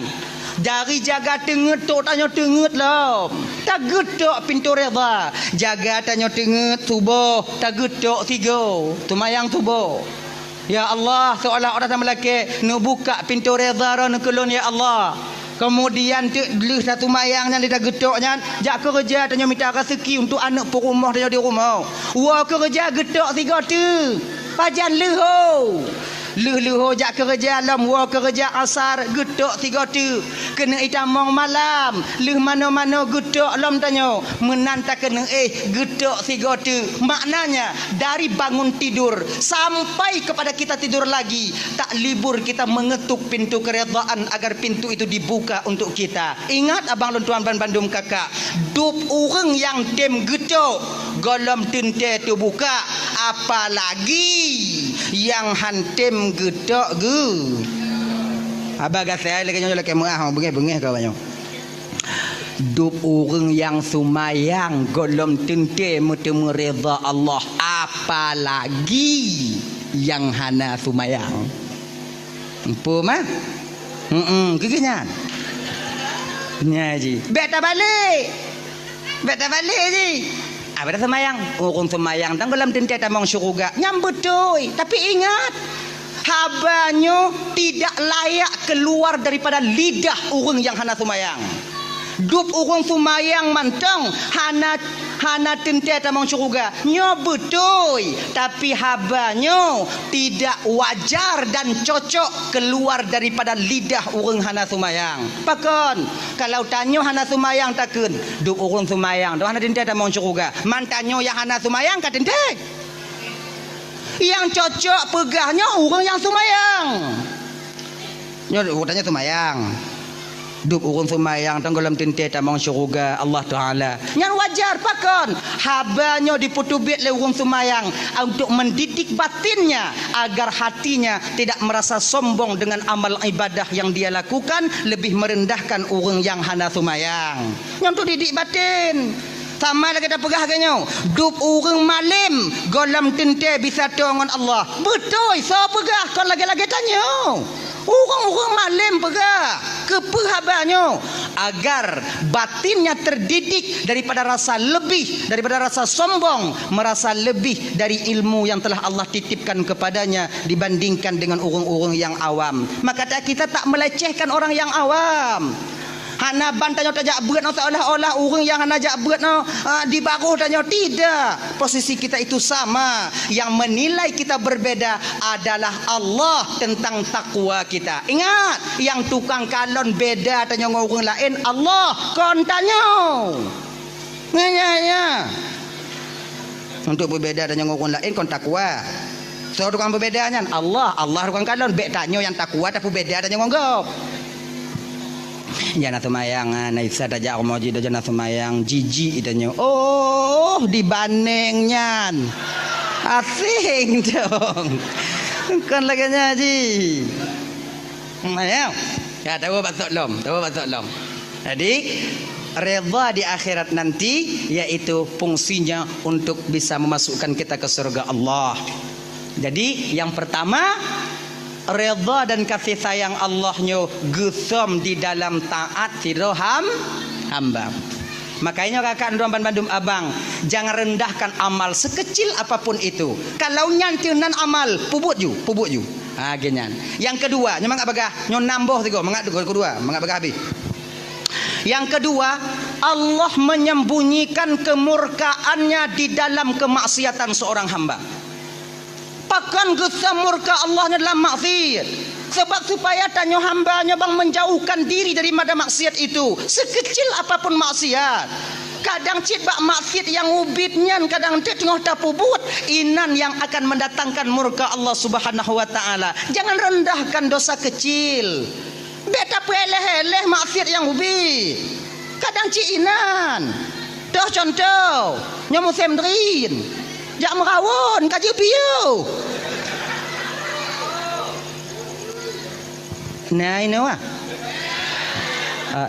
Dari jaga tenget tok tanya tenget lah. Tak getok pintu reda. Jaga tanya tenget subuh. Tak getok 3. Semayang subuh. Ya Allah, seolah orang sama lelaki nu buka pintu reda ra nu kelon ya Allah. Kemudian dulu satu mayangnya dia getoknya jak kerja tanya minta rezeki untuk anak perumah dia di rumah. Wah kerja getok 3 tu. Pajan leho. Leho jak kerja alam wa kerja asar getok 3 tu. Kena itamong malam. Leh mana-mana getok alam tanya. Menanta kena getok 3 tu. Maknanya dari bangun tidur sampai kepada kita tidur lagi tak libur kita mengetuk pintu keredaan agar pintu itu dibuka untuk kita. Ingat abang Tuan Bandung kakak, dup orang yang dem getok golom tente tu buka, apalagi yang hantem getok ge. Abang saya lagi nyolok kemah bengeh-bengeh kau banyak. Dup orang yang sumayang golom tente mutemu reda Allah, apalagi yang hana sumayang. Empu mah? Kegenyan. Nyaji. Beta balik ji. Ada semayang. Orang semayang tang dalam tente tamang syurga. Nyambut tuh. Tapi ingat, habanyo tidak layak keluar daripada lidah orang yang hana semayang. Dup orang sumayang mantang hana tente tamang syurga nyo betul, tapi habanyo tidak wajar dan cocok keluar daripada lidah orang hana sumayang. Pakon kalau tanyo hana sumayang takun dup orang sumayang doh hana tente tamang syurga mantanyo yang hana sumayang ka tente yang cocok pegahnya orang yang sumayang nyo tanya sumayang dup urun semayang tanggalam tente tamang syurga Allah Ta'ala yang wajar pakon habanyo diputubit le urun semayang untuk mendidik batinnya agar hatinya tidak merasa sombong dengan amal ibadah yang dia lakukan, lebih merendahkan urun yang hana semayang yang tu didik batin. Sama lagi dah pegah agaknya. Duk orang malim golam tente bisa dengan Allah. Betul, so pegah kau lagi-lagi tanya. Orang-orang malim pegah kepehabannya agar batinnya terdidik daripada rasa lebih, daripada rasa sombong, merasa lebih dari ilmu yang telah Allah titipkan kepadanya dibandingkan dengan orang-orang yang awam. Maka kita tak melecehkan orang yang awam. Hana bantanya tajak berat no, seolah-olah orang yang hana jak berat no di baruh tanya tidak. Posisi kita itu sama. Yang menilai kita berbeda adalah Allah tentang takwa kita. Ingat, yang tukang kalon beda tanya orang lain Allah kon tanya. Ya. Untuk berbeda tanya orang lain kon takwa. So tukang berbedanya Allah tukang kalon bek tanya yang takwa tapi beda tanya orang. Jangan semayang naisa tajak moji jangan semayang jiji itanya. Oh dibandingnya asing dong kan lagi ngaji semayang ya tahu batuk lom. Jadi redha di akhirat nanti yaitu fungsinya untuk bisa memasukkan kita ke surga Allah. Jadi yang pertama redha dan kasih sayang Allahnya gusum di dalam taat siroham hamba. Makanya kakak Nduan Bandung abang, jangan rendahkan amal sekecil apapun itu. Kalau nyantinan amal pubut ju. Genyan. Yang kedua, nyamang abagah nyon nambah tiga, mangak kedua, mangak abagah habis. Yang kedua, Allah menyembunyikan kemurkaannya di dalam kemaksiatan seorang hamba. Pakan gesam murka Allahnya dalam maksiat. Sebab supaya tanya hambanya bang menjauhkan diri daripada maksiat itu. Sekecil apapun maksiat. Kadang cik bak maksiat yang ubitnya, kadang cik tengah tapubut. Inan yang akan mendatangkan murka Allah subhanahu wa ta'ala. Jangan rendahkan dosa kecil. Beta peleh-eleh maksiat yang ubit. Kadang cik inan. Dah contoh. Nyamu semdrin. Jak merawon kaji piu. Nah ini wah.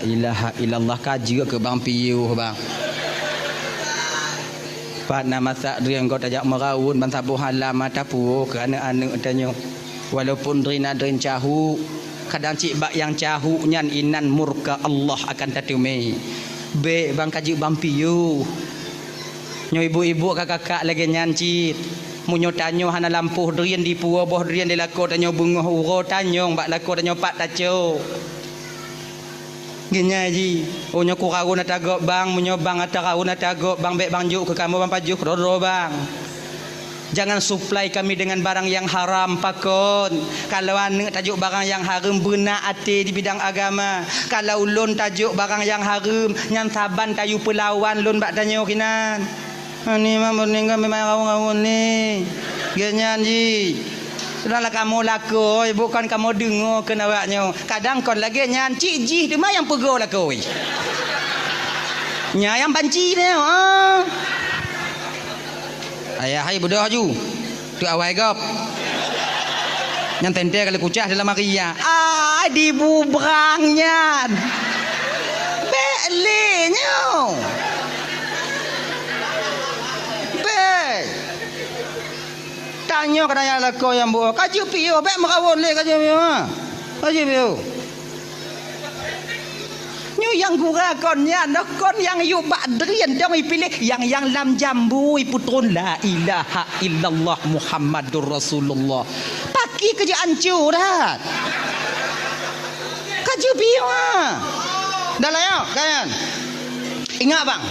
Ilaha illallah kaji ke bang piu bang. Pak nama sak drian kau tajak merawon ban sabuh halam mata pu ke anak-anak tanya. Walaupun drin cahu, kadang cik bak yang cahu nyan inan murka Allah akan tatume. Be bang kaji bang piu. Nyo ibu-ibu kakak-kakak lagi nyancit. Munyo tanyo hana lampuh drian di puo boh drian di lako tanyo bungoh uro tanyo bak lako tanyo pak taco. Ginya ji. Onyo ku kau na tagok bang, munyo bang atakau na tagok bang bek bang juk ke kamu bang pajuk roro bang. Jangan supply kami dengan barang yang haram pakon. Kalau ane tajuk barang yang haram benar ate di bidang agama. Kalau lon tajuk barang yang haram nyan saban tayu pelawan lon bak tanyo kinan. Ni mah meninggal memang ngawun ni. Genyan ji. Sudahlah kamu laku, bukan kamu dengar ke nawaknya. Kadang kon lagi nyan cik ji tu mah yang pego laku. Nya yang banci ni. Ayah hai bodoh ju. Tu awai gop. Nyan tente kali kucah dalam Maria. Dibubrangnya. Belenyo. Tanya kadang lako yang buat kaji piu bek merawon le kaji piu nyu yang gura konnya nak kon yang yu badrian dong pilih yang lam jambu putun la ilaha illallah Muhammadur Rasulullah paki kerja ancur dah kaji piu dah lah ya kan ingat bang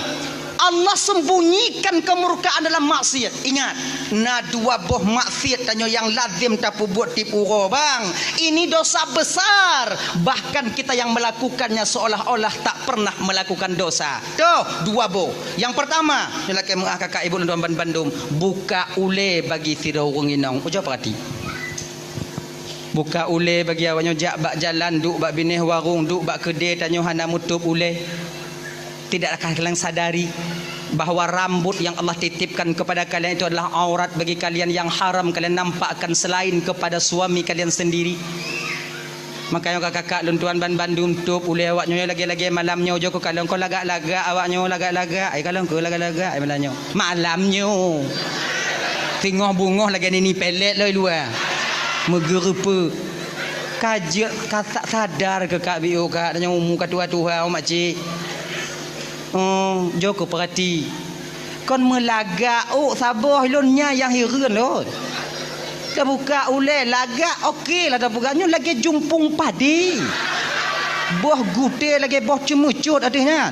Allah sembunyikan kemurkaan dalam maksiat. Ingat, na dua boh maksiat tanya yang lazim tapu buat tipuro bang. Ini dosa besar. Bahkan kita yang melakukannya seolah-olah tak pernah melakukan dosa. Tuh, dua boh. Yang pertama, lelaki mengah kakak ibu dan Bandung, buka ule bagi sira urang inong. Ujo perhati. Buka ule bagi awaknya jak bak jalan, duk bak bineh warung, duk bak kedai tanya hana mutup ule. Tidakkah kalian sadari bahawa rambut yang Allah titipkan kepada kalian itu adalah aurat bagi kalian yang haram kalian nampakkan selain kepada suami kalian sendiri? Makanya kakak luntuan ban Bandung tup ule awaknya lagi-lagi malamnya jo ko kalau kau lagak-lagak awaknya lagak-lagak ai kalau kau lagak-lagak ai malamnya tengah bunga lagi ni pelet lah luar megerupa kajak kata sadar ke kak bio kak tanya umur katua-tua mak cik jo ko perhati kon melagak sabar lonnya yang hiran lot. Kita buka ule lagak okey lah dah bukanya lagi jumpung padi. Buah gute lagi buah cemucut adanya.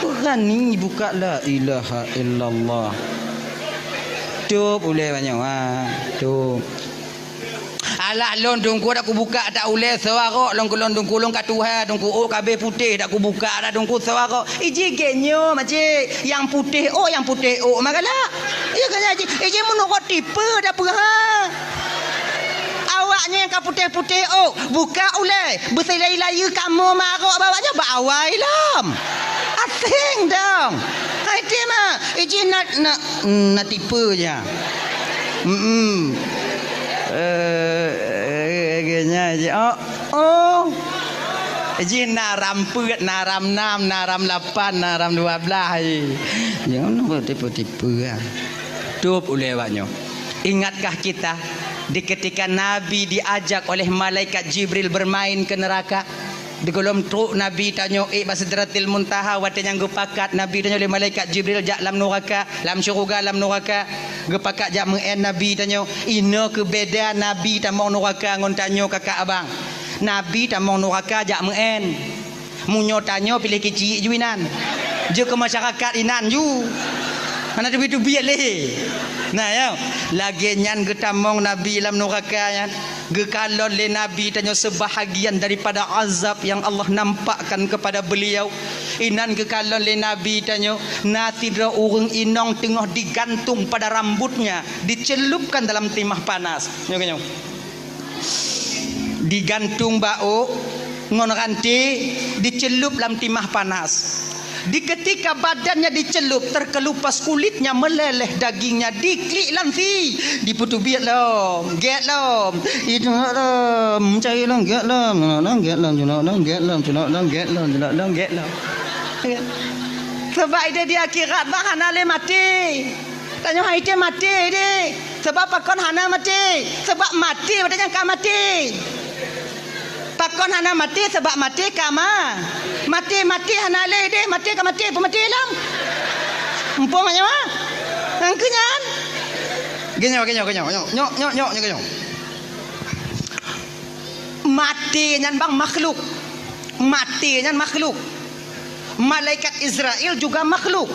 Berani buka la ilaha illallah. Tup ule banyak tup. Alah lon dongku dak ku buka tak ule sawak lon kulon kat Tuhan dongku kabe putih dak ku buka dak dongku sawak iji genyo macik yang putih magalah iya kan iji menurut tipe dak apa awaknya yang putih buka ule berselai-laya kamu marok bawanya bawai lam asing dong hai mah iji nak tipe je genya je ji naram pet naram 6 naram 8 naram 12 jangan tipu-tipu tup ulewaknya ingatkah kita di ketika Nabi diajak oleh malaikat Jibril bermain ke neraka di kolom truk Nabi tanya Sidratil Muntaha watanya gepakat Nabi tanya oleh malaikat Jibril jak lam neraka lam syurga lam neraka gepakat jak meng Nabi tanya ina kebeda Nabi tamong neraka ngon tanya kakak abang Nabi tamong neraka jak meng munyo tanya pilih kecil juinan je ke masyarakat inan ju mana tu biat leh nah ya lagi nyan getamong Nabi lam neraka yan gekalon le Nabi tanya sebahagian daripada azab yang Allah nampakkan kepada beliau inan gekalon le Nabi tanya natidra urang inong tengah digantung pada rambutnya dicelupkan dalam timah panas nyok digantung bau ngon ranti dicelup dalam timah panas di ketika badannya dicelup terkelupas kulitnya meleleh dagingnya diklik lanti diputu biat lom get lom itu lom cai lom get lom get lom get lom get lom sebab dia di akhirat bah hana le mati tanya hai dia mati dia sebab pakon hana mati sebab mati badannya ka mati pakon hana mati sebab mati kama mati hana le deh mati ka mati pemati lam empong nya mah angkenyan genyo mati nyan bang makhluk malaikat Israel juga makhluk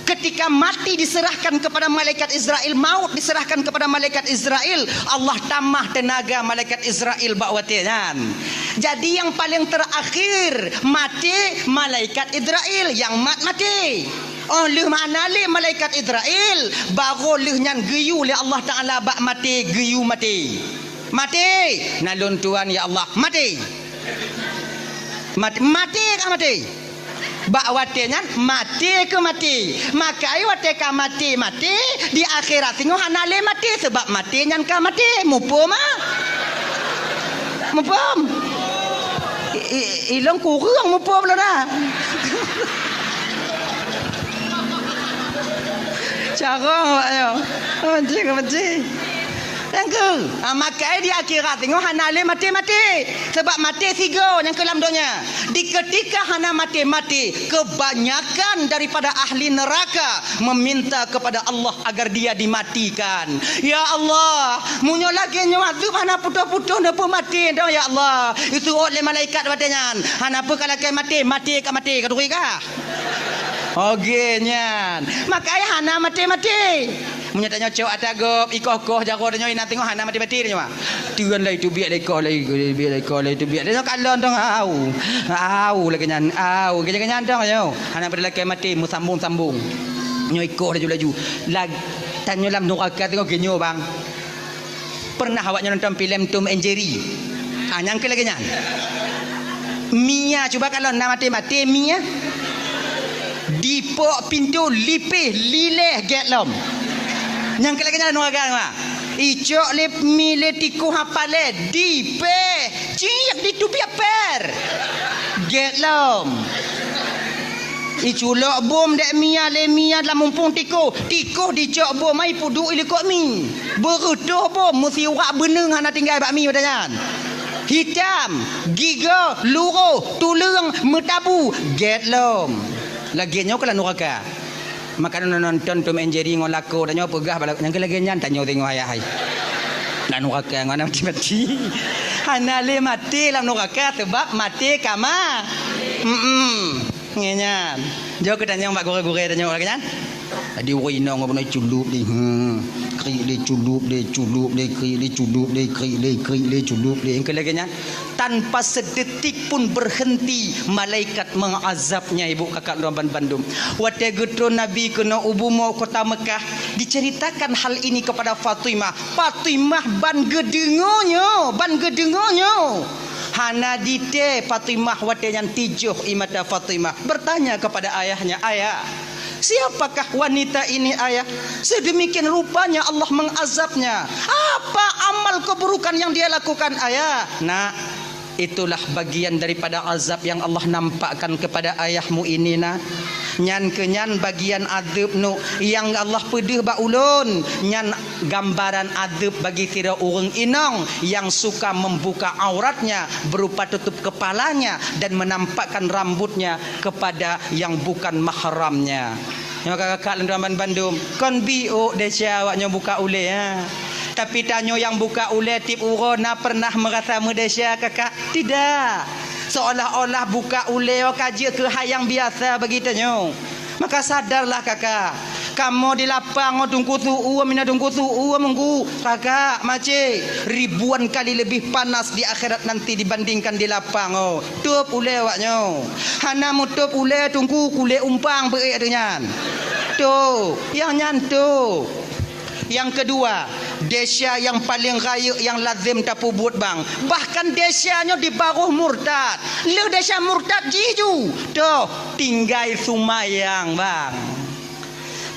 ketika mati diserahkan kepada malaikat Israel maut diserahkan kepada malaikat Israel Allah tambah tenaga malaikat Israel bakwatian jadi yang paling terakhir mati malaikat Israel yang mati oleh mana le malaikat Israel baru lehnya geyu le Allah Taala bak mati geyu mati nalun tuan ya Allah mati kah mati bak watinya mati ke mati maka ai wate ka mati di akhirat tengok hanale mati sebab mati nyan ka mati mupum ilang kurang mupum lah dah cara ayo mati Tengku. Makai di akhirat tengok hana le mati sebab mati tiga yang kelam donya. Di ketika hana mati kebanyakan daripada ahli neraka meminta kepada Allah agar dia dimatikan. Ya Allah, munyo lagi nyuatu hana putus-putus napa mati dah ya Allah. Itu oleh malaikat badannya. Hana apa kalau mati kaduri kah? Okey nyan. Makai hana mati. Munya tanya cok atagop ikoh jago tanya ina tengok hana mati dia mah. Tuan lah itu biar lekor lah itu biar. Dia kalon dong au lagi nyan au kenyan dong yo. Hana pada laki mati mu sambung. Nyo ikoh laju. Lag tanya lam neraka tengok genyo bang. Pernah awaknya nonton filem Tom and Jerry? Nyang ke lagi nyan. Mia cuba kalau nak mati Mia. Dipok pintu lipih lileh getlom. Yang kelakanya neraka mah. Icok lip mile tiku hapale dipe Ciak di tu biar get lom. Iculok bom dek mia le mia dalam mumpung tiko dicok bom mai pudu ile kok mi berutuh bom mesti wak beneng hana tinggal bak mi badangan hitam giga luruh tulung metabu get lom lagi nyo kala nuraka makan nonton Tom and Jerry ngon lako dan nyo pegah balak yang lagi nyan tanyo tengok ayah hai nak nuraka ngana mati hana le mati lam nuraka sebab mati kama ngenyan jauh ketanya mbak gore-gore tanya orang kan tadi orang inong apa nak culup ni kri le culup le culup le engkau lagi kan tanpa sedetik pun berhenti malaikat mengazabnya ibu kakak Ramban Bandung wate getro nabi kena ubu mau kota Mekah diceritakan hal ini kepada Fatimah ban gedengonyo hana dite Fatimah watenyan tijuh imata Fatimah bertanya kepada ayahnya, ayah siapakah wanita ini ayah sedemikian rupanya Allah mengazabnya apa amal keburukan yang dia lakukan ayah nak itulah bagian daripada azab yang Allah nampakkan kepada ayahmu ini nak nyan kenyan bagian adab nu yang Allah pedih ba ulun nyan gambaran adab bagi tira orang inong yang suka membuka auratnya berupa tutup kepalanya dan menampakkan rambutnya kepada yang bukan mahramnya. Kakak Ramban Bandung kon bio desya awaknya buka ule ya. Tapi tanyo yang buka ule tip urona pernah merasa mudesya kakak? Tidak. Seolah-olah buka ule kaji ke hayang biasa begitunya. Maka sadarlah kakak. Kamu di lapang tunggu suhu mina tunggu suhu menggu kakak mace ribuan kali lebih panas di akhirat nanti dibandingkan di lapang tup ule awaknya. Hana mutup ule tunggu kule umpang beik dengan. Tu yang nyantu. Yang kedua, desya yang paling raya yang lazim tapu buat bang. Bahkan desyanya di baruh murtad. Le desya murtad jiju. Tuh, tinggal sumayang bang.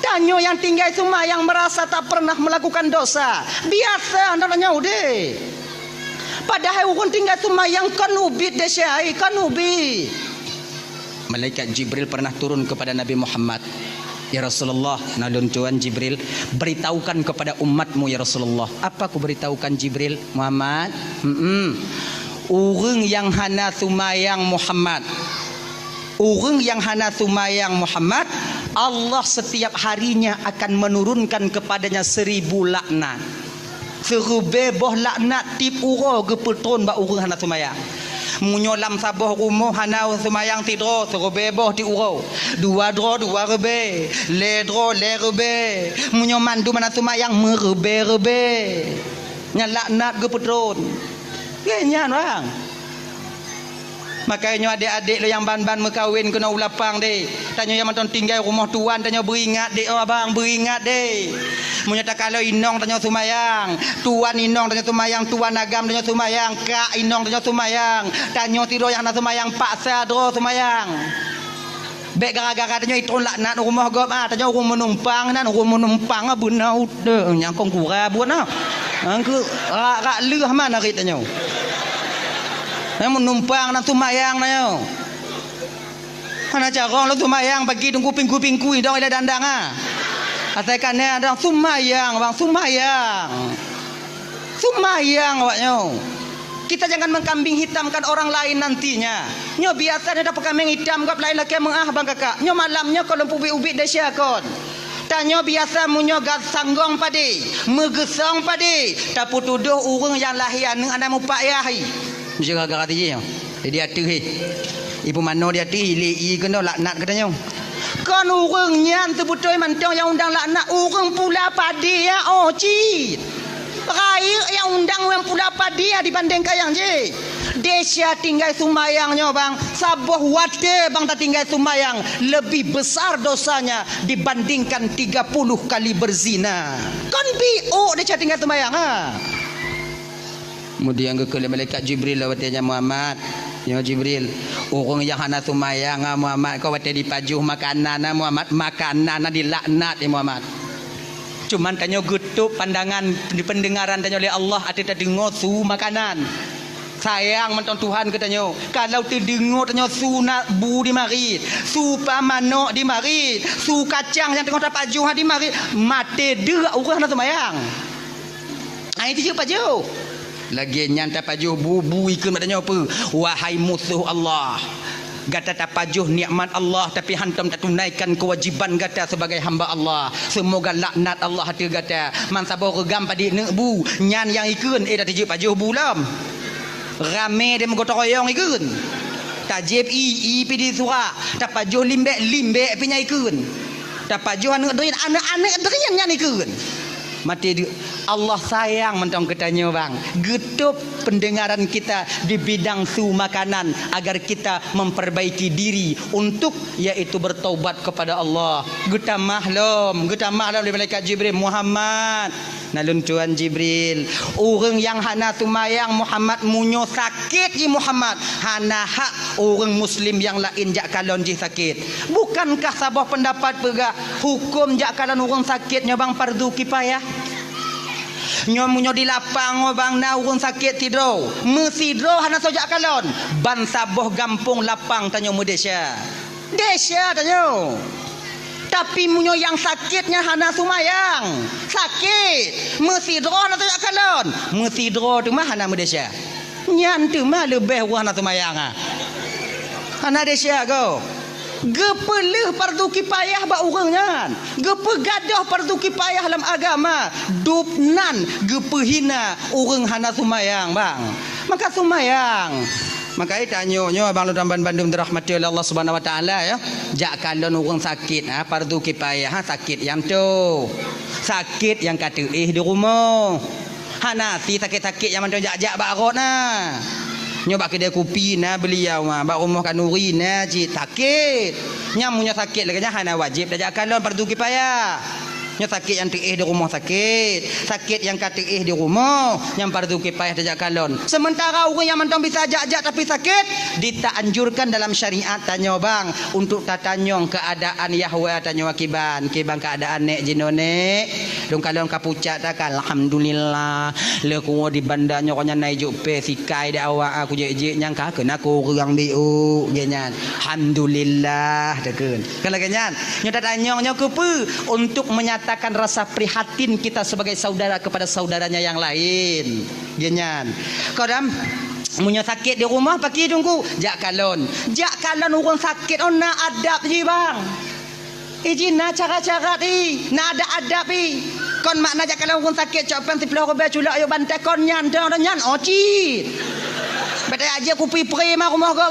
Tanyo yang tinggal sumayang merasa tak pernah melakukan dosa. Biasa namanya udah. Padahal orang tinggal sumayang kan ubit desya, kan ubit. Malaikat Jibril pernah turun kepada Nabi Muhammad. Ya Rasulullah, nalun Tuhan Jibril, beritahukan kepada umatmu ya Rasulullah. Apa aku beritahukan Jibril? Muhammad, orang yang hana sumayang Muhammad, orang yang hana sumayang Muhammad, Allah setiap harinya akan menurunkan kepadanya 1000 laknat. Serubeboh laknat tip uro gepetron ba orang hana sumayang. Munyolam saboh rumah hana semayang tidro serobeboh di uro dua dro dua rebe le dro le rebe munyo mandu mana semayang merebe nyalaknat ge petron genyan bang. Makanya adik-adik lo yang ban-ban mekawin kena ulapang deh. Tanya yang mantan tinggal rumah tuan tanya beringat deh abang beringat deh. Munya tak kalau inong tanya sumayang, tuan inong tanya sumayang, tuan agam tanya sumayang, kak inong tanya sumayang, tanya tiro yang nak sumayang paksa dro sumayang. Bek gara-gara tanya itu laknat rumah gop tanya rumah menumpang nan rumah menumpang benar udah yang kong kura buat nah. Angku rak leh mana rit tanya. Menumpang nak sumayang na yo. Mana cara lo sumayang bagi tunggu kuping-kuping kui dong ila dandang Asalkan ni ada sumayang bang sumayang awaknya. Kita jangan mengkambing hitamkan orang lain nantinya. Nyo biasa dia dapat kambing hitam gap lain laki mengah bang kakak. Nyo malamnya kalau ubi-ubi desya kon. Tanyo biasa munyo gas sanggong padi, megesong padi. Tapi tuduh urang yang lahian nang ana mupak yahi. Jaga gara dia. Dia atuh ibu mano dia tu hili kena laknat katanya. Kan urang nyan sebutoi mantong yang undang laknat urang pula padi ya cit. Raya yang undang yang pula padi ya dibandingkan yang je. Desya tinggal sumayangnya bang, sabuh wate bang tak tinggal sumayang lebih besar dosanya dibandingkan 30 kali berzina. Kan bio desya tinggal sumayang Kemudian ke malaikat Jibril lawatnya Muhammad. Ya Jibril, orang yang hana sumayang Muhammad kau wate dipajuh makanan Muhammad, makanan dilaknat ya Muhammad. Cuman tanya gutup pandangan di pendengaran tanya oleh Allah ada dengar su makanan. sayang mentang Tuhan katanya. Kalau terdengar tanya su nak bu di mari, su pamano di mari, su kacang yang tengah dapat juh di mari, mate dia orang nak sembahyang. Ai tu je paju. Lagi nyanta paju bubu ikut katanya apa? Wahai musuh Allah. Gata tak pajuh nikmat Allah tapi hantam tak tunaikan kewajiban gata sebagai hamba Allah. Semoga laknat Allah hati gata. Man sabar regam padi nebu nyan yang ikun dah tiji pajuh bulam. Rame dia menggotong royong ikun. Tajib i pidi surah. Tak pajuh limbek pinya ikun. Tak pajuh anak-anak derian nyan ikun. Mati dia. Allah sayang mentang katanya bang. Getup pendengaran kita di bidang su makanan agar kita memperbaiki diri untuk yaitu bertaubat kepada Allah. Geta mahlum dari malaikat Jibril Muhammad. Nalun Tuan Jibril. Orang yang hana tumayang Muhammad munyo sakit ji Muhammad. Hana hak orang muslim yang lain jak kalon ji sakit. Bukankah sabah pendapat pegah hukum jak kalon orang sakitnya bang fardu kifayah? Nyomunyo di lapang bang na urun sakit tidro mesidro hana sojak kalon ban saboh gampung lapang tanyo Malaysia tanyo tapi munyo yang sakitnya hana sumayang sakit mesidro hana sojak kalon mesidro tu mah hana Malaysia nyan tu mah lebih hana sumayang hana Malaysia go gepeleh fardu kifayah ba urangnya gepe gadah fardu kifayah dalam agama dupnan gepehina urang hana sumayang bang maka sumayang maka tanyo abang lu tamban Bandung dirahmati oleh Allah Subhanahu wa taala ya jak kalon urang sakit fardu kifayah sakit yang tu sakit yang kata di rumah hana si sakit-sakit yang macam jak barot nah nyoba kedai kopi na beliau bak rumah kanuri na cik sakit nyamunya sakit lagi hana wajib dah kalau fardu kifayah nya sakit yang teih di rumah sakit yang kateih di rumah yang fardu kifayah dah kalon sementara orang yang mentang bisa ajak tapi sakit ditaanjurkan dalam syariat tanya bang untuk tatanyong keadaan yahwa tanya kiban keadaan nek jinone dong kalon kapucat tak alhamdulillah le ku di bandanya konya nai jupe sikai dah awak aku je nyang ka kena aku urang diu genyan alhamdulillah dekeun kalau genyan nya tatanyong nya kepe untuk menyatakan rasa prihatin kita sebagai saudara kepada saudaranya yang lain genyan kodam munya sakit di rumah pagi tunggu jak kalon orang sakit na adab je bang izin cara-cara na ada adab kon makna jak kalon orang sakit copan tiplah ko culak yo bantai kon nyan oci bete aja kupi pre mah rumah ko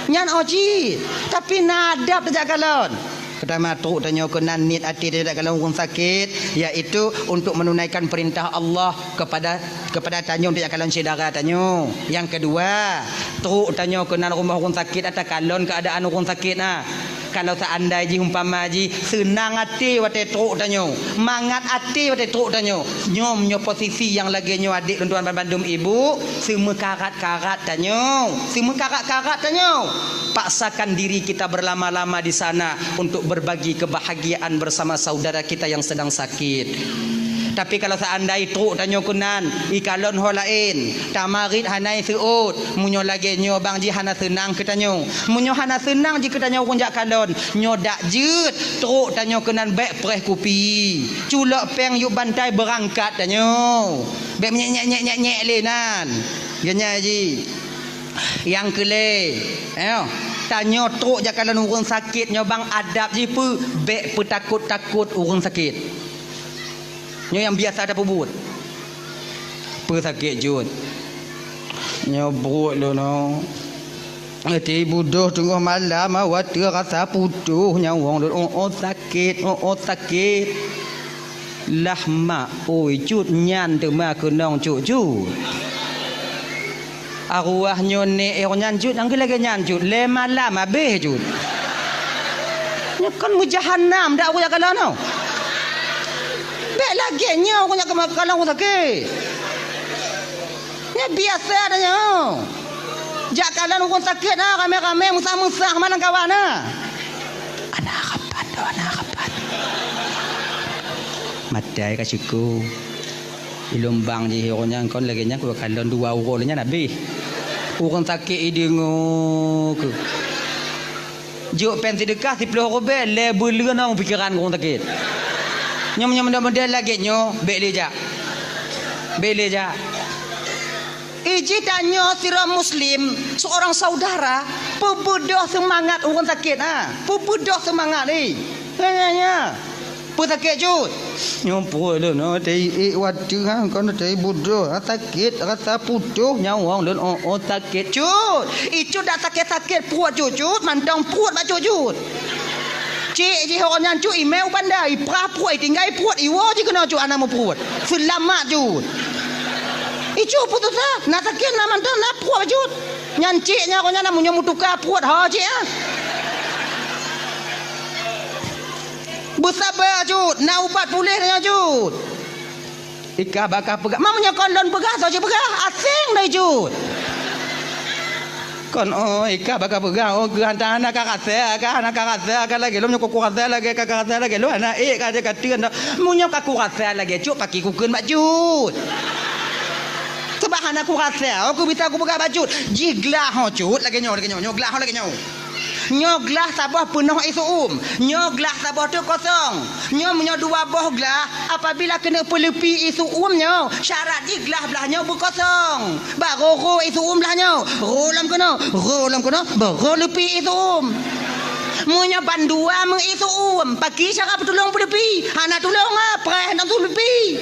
nyan oci tapi na adab jak kalon pertama tu tanya kenan niat hati dia kalau orang sakit iaitu untuk menunaikan perintah Allah kepada tanya untuk kalon saudara tanya. Yang kedua, tu tanya kenan rumah orang sakit atau kalon keadaan orang sakit kalau seandainya umpama ji senang hati wate tu tanya, mangat hati wate tu tanya. Nyomnya posisi yang lagi nyo adik tuan bandum ibu, semua karat-karat tanya. Paksakan diri kita berlama-lama di sana untuk berbagi kebahagiaan bersama saudara kita yang sedang sakit. Tapi kalau seandainya tu tanya kunan ikalon ho lain tamarit hanai seut munyo lagi nyo bang ji hana senang ketanyo munyo hana senang ji ketanyo kunjak kalon nyo dak jeut truk tanyo kunan bek preh kopi culak peng yuk bantai berangkat tanyo bek nyek lenan genya ji yang kele tanyo truk jakalan urang sakit nyo bang adab ji pu bek petakut-takut urang sakit nyo yang biasa ada pebut sakit jut nyo buruk lo no ati buduh tengah malam awak rasa putuh nyawang sakit lah mak oi cut nyan tu mak kenong cut arwah nyo ne nyan cut angge lagi nyan cut le malam habis cut nyo kan mujahannam dak aku kalau no bek lagi nyo aku nak kalau aku sakit ni biasa adanya jak kalau aku sakit rame-rame musah-musah mana kawan anak kapan matai kasiku Ilumbang je hero-nya kon lagi nya ku kalon 2 euro nya nabi. Orang sakit idingo ke. Juk pen sedekah 10 robel label lena pikiran orang sakit. Nyom model lagi nyo beleja. Beleja. Iji tanya sira muslim seorang saudara pebudoh semangat orang sakit pebudoh semangat ni. Nya. Pesakit jut. Nyompo lu no dei wadu kon dei budoh sakit rasa putuh nyawang lun sakit jut. Icu dak sakit puat jut mantang puat mak jut. Cik je orang yang cu email pandai pra puat tinggal puat iwo je kena cu anak mu puat. Selamat jut. Icu putus nak sakit nak mantang nak puat jut. Nyan ciknya orang nak munyo mutukar puat ha cik Bersabar jut, nak ubat pulih dengan jut. Ika bakal pegah. Mamanya kon lon pegah saja pegah. Asing dah jut. Kon ika bakal pegah. Gerantan anak kakak lagi. Lu nyokok kurasa lagi kakak lagi. Lu anak kada katian dah. Munya kaku rasa lagi jut pakai kukeun mak jut. Sebab anak aku rasa aku bisa aku pegah bajut. Jiglah ho jut lagi nyo glah ho lagi nyo. Nyoglah sabah penuh isu nyoglah sabah tu kosong nyo 2 boh glah apabila kena pelepi isu nyo syarat di glah belahnya berkosong baru isu belahnya rolam kena baru lepi isu munyo bandua mengisu pagi syarat tolong pelepi hana tolong preh nak lepi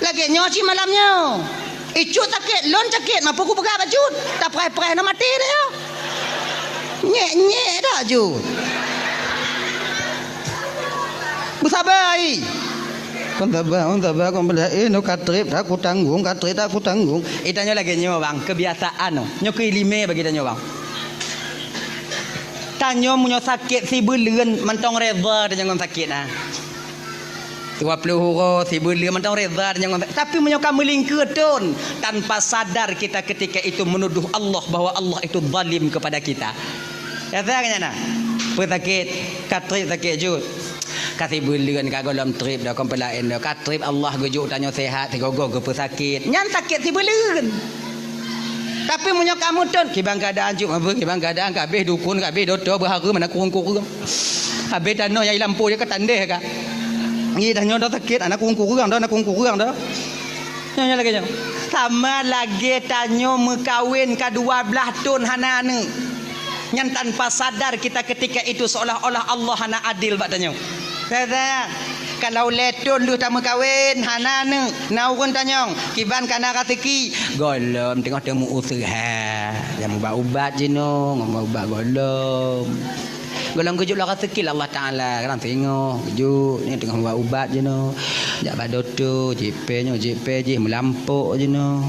lagi nyo si malamnya icut sakit lon sakit mampu ku pegang baju tak preh nak mati dia nyek dah jut. Bersabar ai. Kon sabar kon bela no katrip dah aku tanggung. Itanya lagi nyo bang kebiasaan no. Nyo kelime bagi tanyo bang. Tanyo munyo sakit si beuleun mentong reza tanyo ngom sakit 20 euro si beli mentang reza tapi menyoka melingkutun tanpa sadar kita ketika itu menuduh Allah bahwa Allah itu zalim kepada kita. Ya tanya nak. Pesakit katrip sakit jut. Kasih bulan kagolom trip dah kompelain dah katrip Allah gejuk tanya sehat tigogo ke pesakit. Nyan sakit si bulan. Tapi munyo kamu ton kibang keadaan juk apa kibang keadaan kabeh dukun kabeh dodo berhara mana kurung-kurung. Habis tanah yang lampu je ketandeh ka. Ni dah nyoda sakit anak kurang dah nyonya lagi nyo sama lagi tanyo mekawin ka 12 tahun hanane nyan tanpa sadar kita ketika itu seolah-olah Allah hana adil bak tanyo saya kalau letun lu tak mekawin hanane naurun tanyo kiban kana ratiki golom tengok temu usaha yang ubat je no ngomong ubat golong kejuk lah rezeki Allah Taala kan tengok kejuk ni tengah buat ubat je no jak badoto JP je melampuk je no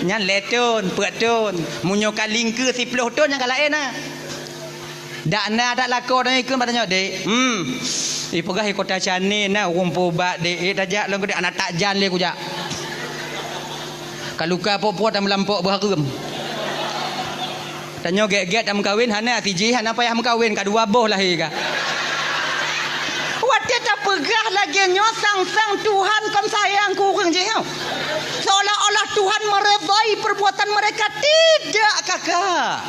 nyan letun peratun munyo kaling ke 10 ton yang kalain dak na dak lako dan ikut patanya dek ipegah kota Chane na rumpu ubat dek tajak long ke anak takjan le ku jak kaluka puat dan melampuk berharum tanya get-get dah mengkawin hana tiji hana payah mengkawin ka 2 boh lahir ka wate tak pegah lagi nyosang Tuhan kon sayang kurang je seolah-olah Tuhan meredai perbuatan mereka tidak kakak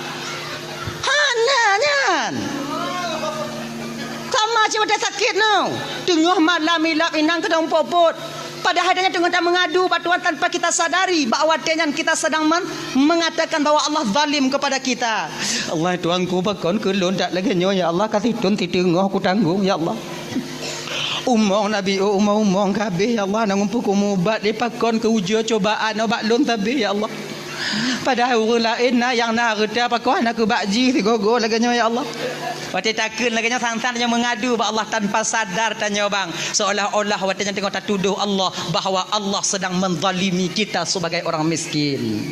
hana nyan sama macam sakit no tengah malam ilap inang kedong popot padahal dia tengah mengadu batuan tanpa kita sadari bahawa kita sedang mengatakan bahawa Allah zalim kepada kita. Allah tuanku bakon kelon tak lagi nyo ya Allah kasih tun titengah aku tanggung ya Allah. Umong Nabi umong kabeh ya Allah nang ngumpul ubat di pakon ke ujian cobaan obat lon tabe ya Allah. Padahal orang lain yang nak reda pakon aku bakji sigogo lagi nyo ya Allah. Wati takun lagi sang-sang yang mengadu ba Allah tanpa sadar tanya bang seolah-olah wati yang tengok tak tuduh Allah bahawa Allah sedang menzalimi kita sebagai orang miskin.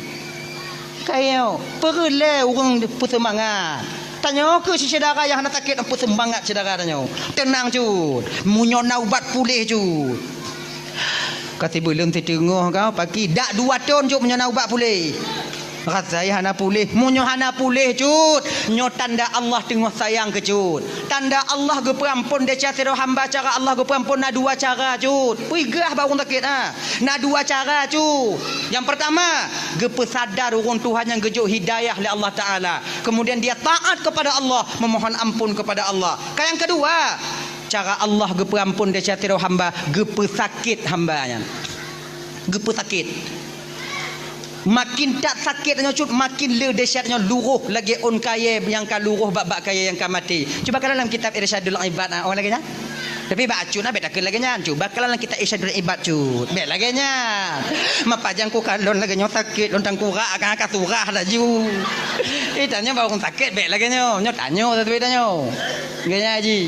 Kayo perle orang bersemangat. Tanya ke si saudara yang nak sakit apa semangat saudara tanya. Tenang cut. Munyo nak ubat pulih cut. Kasi belum tertengah kau pagi dak 2 tahun juk munyo nak ubat pulih. Rasai hana pulih. Munyo hana pulih cut. Nyo tanda Allah tengah sayang ke cut. Tanda Allah ge perampun dia cara hamba cara Allah ge perampun na dua cara cut. Pigah ba urang sakit ha. Na dua cara cut. Yang pertama, ge pesadar urang Tuhan yang gejuk hidayah oleh Allah Taala. Kemudian dia taat kepada Allah, memohon ampun kepada Allah. Yang kedua, cara Allah ge perampun dia cara hamba, ge pesakit hambanya. Ge pesakit. Makin tak sakitnya cut, makin le dahsyatnya luruh lagi on kaya yang ka luruh bab kaya yang ka mati. Cuba kalau dalam kitab Irsyadul Ibad orang lagi nya. Tapi baca na beta ke lagi nya. Cuba kalau dalam kitab Irsyadul Ibad cut. Bet lagi nya. Mapajang ku kalon lagi nya sakit lontang kura akan ka surah dah ju. Tanya baru sakit bet lagi nya. Nyo tanya satu tanya. Ganya haji.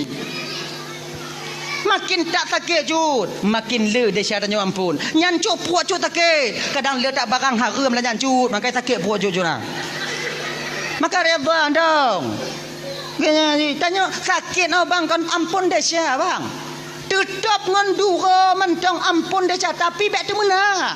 Makin tak sakit cut, makin le dahsyatnya ampun. Nyancuk puak cut sakit. Kadang le tak barang haram lah nyancuk, makanya sakit puak cut jurang. Maka reda dong. Tanya sakit no bang kan ampun dahsyat bang. Tetap ngandura mentang ampun dahsyat tapi bek tu mana?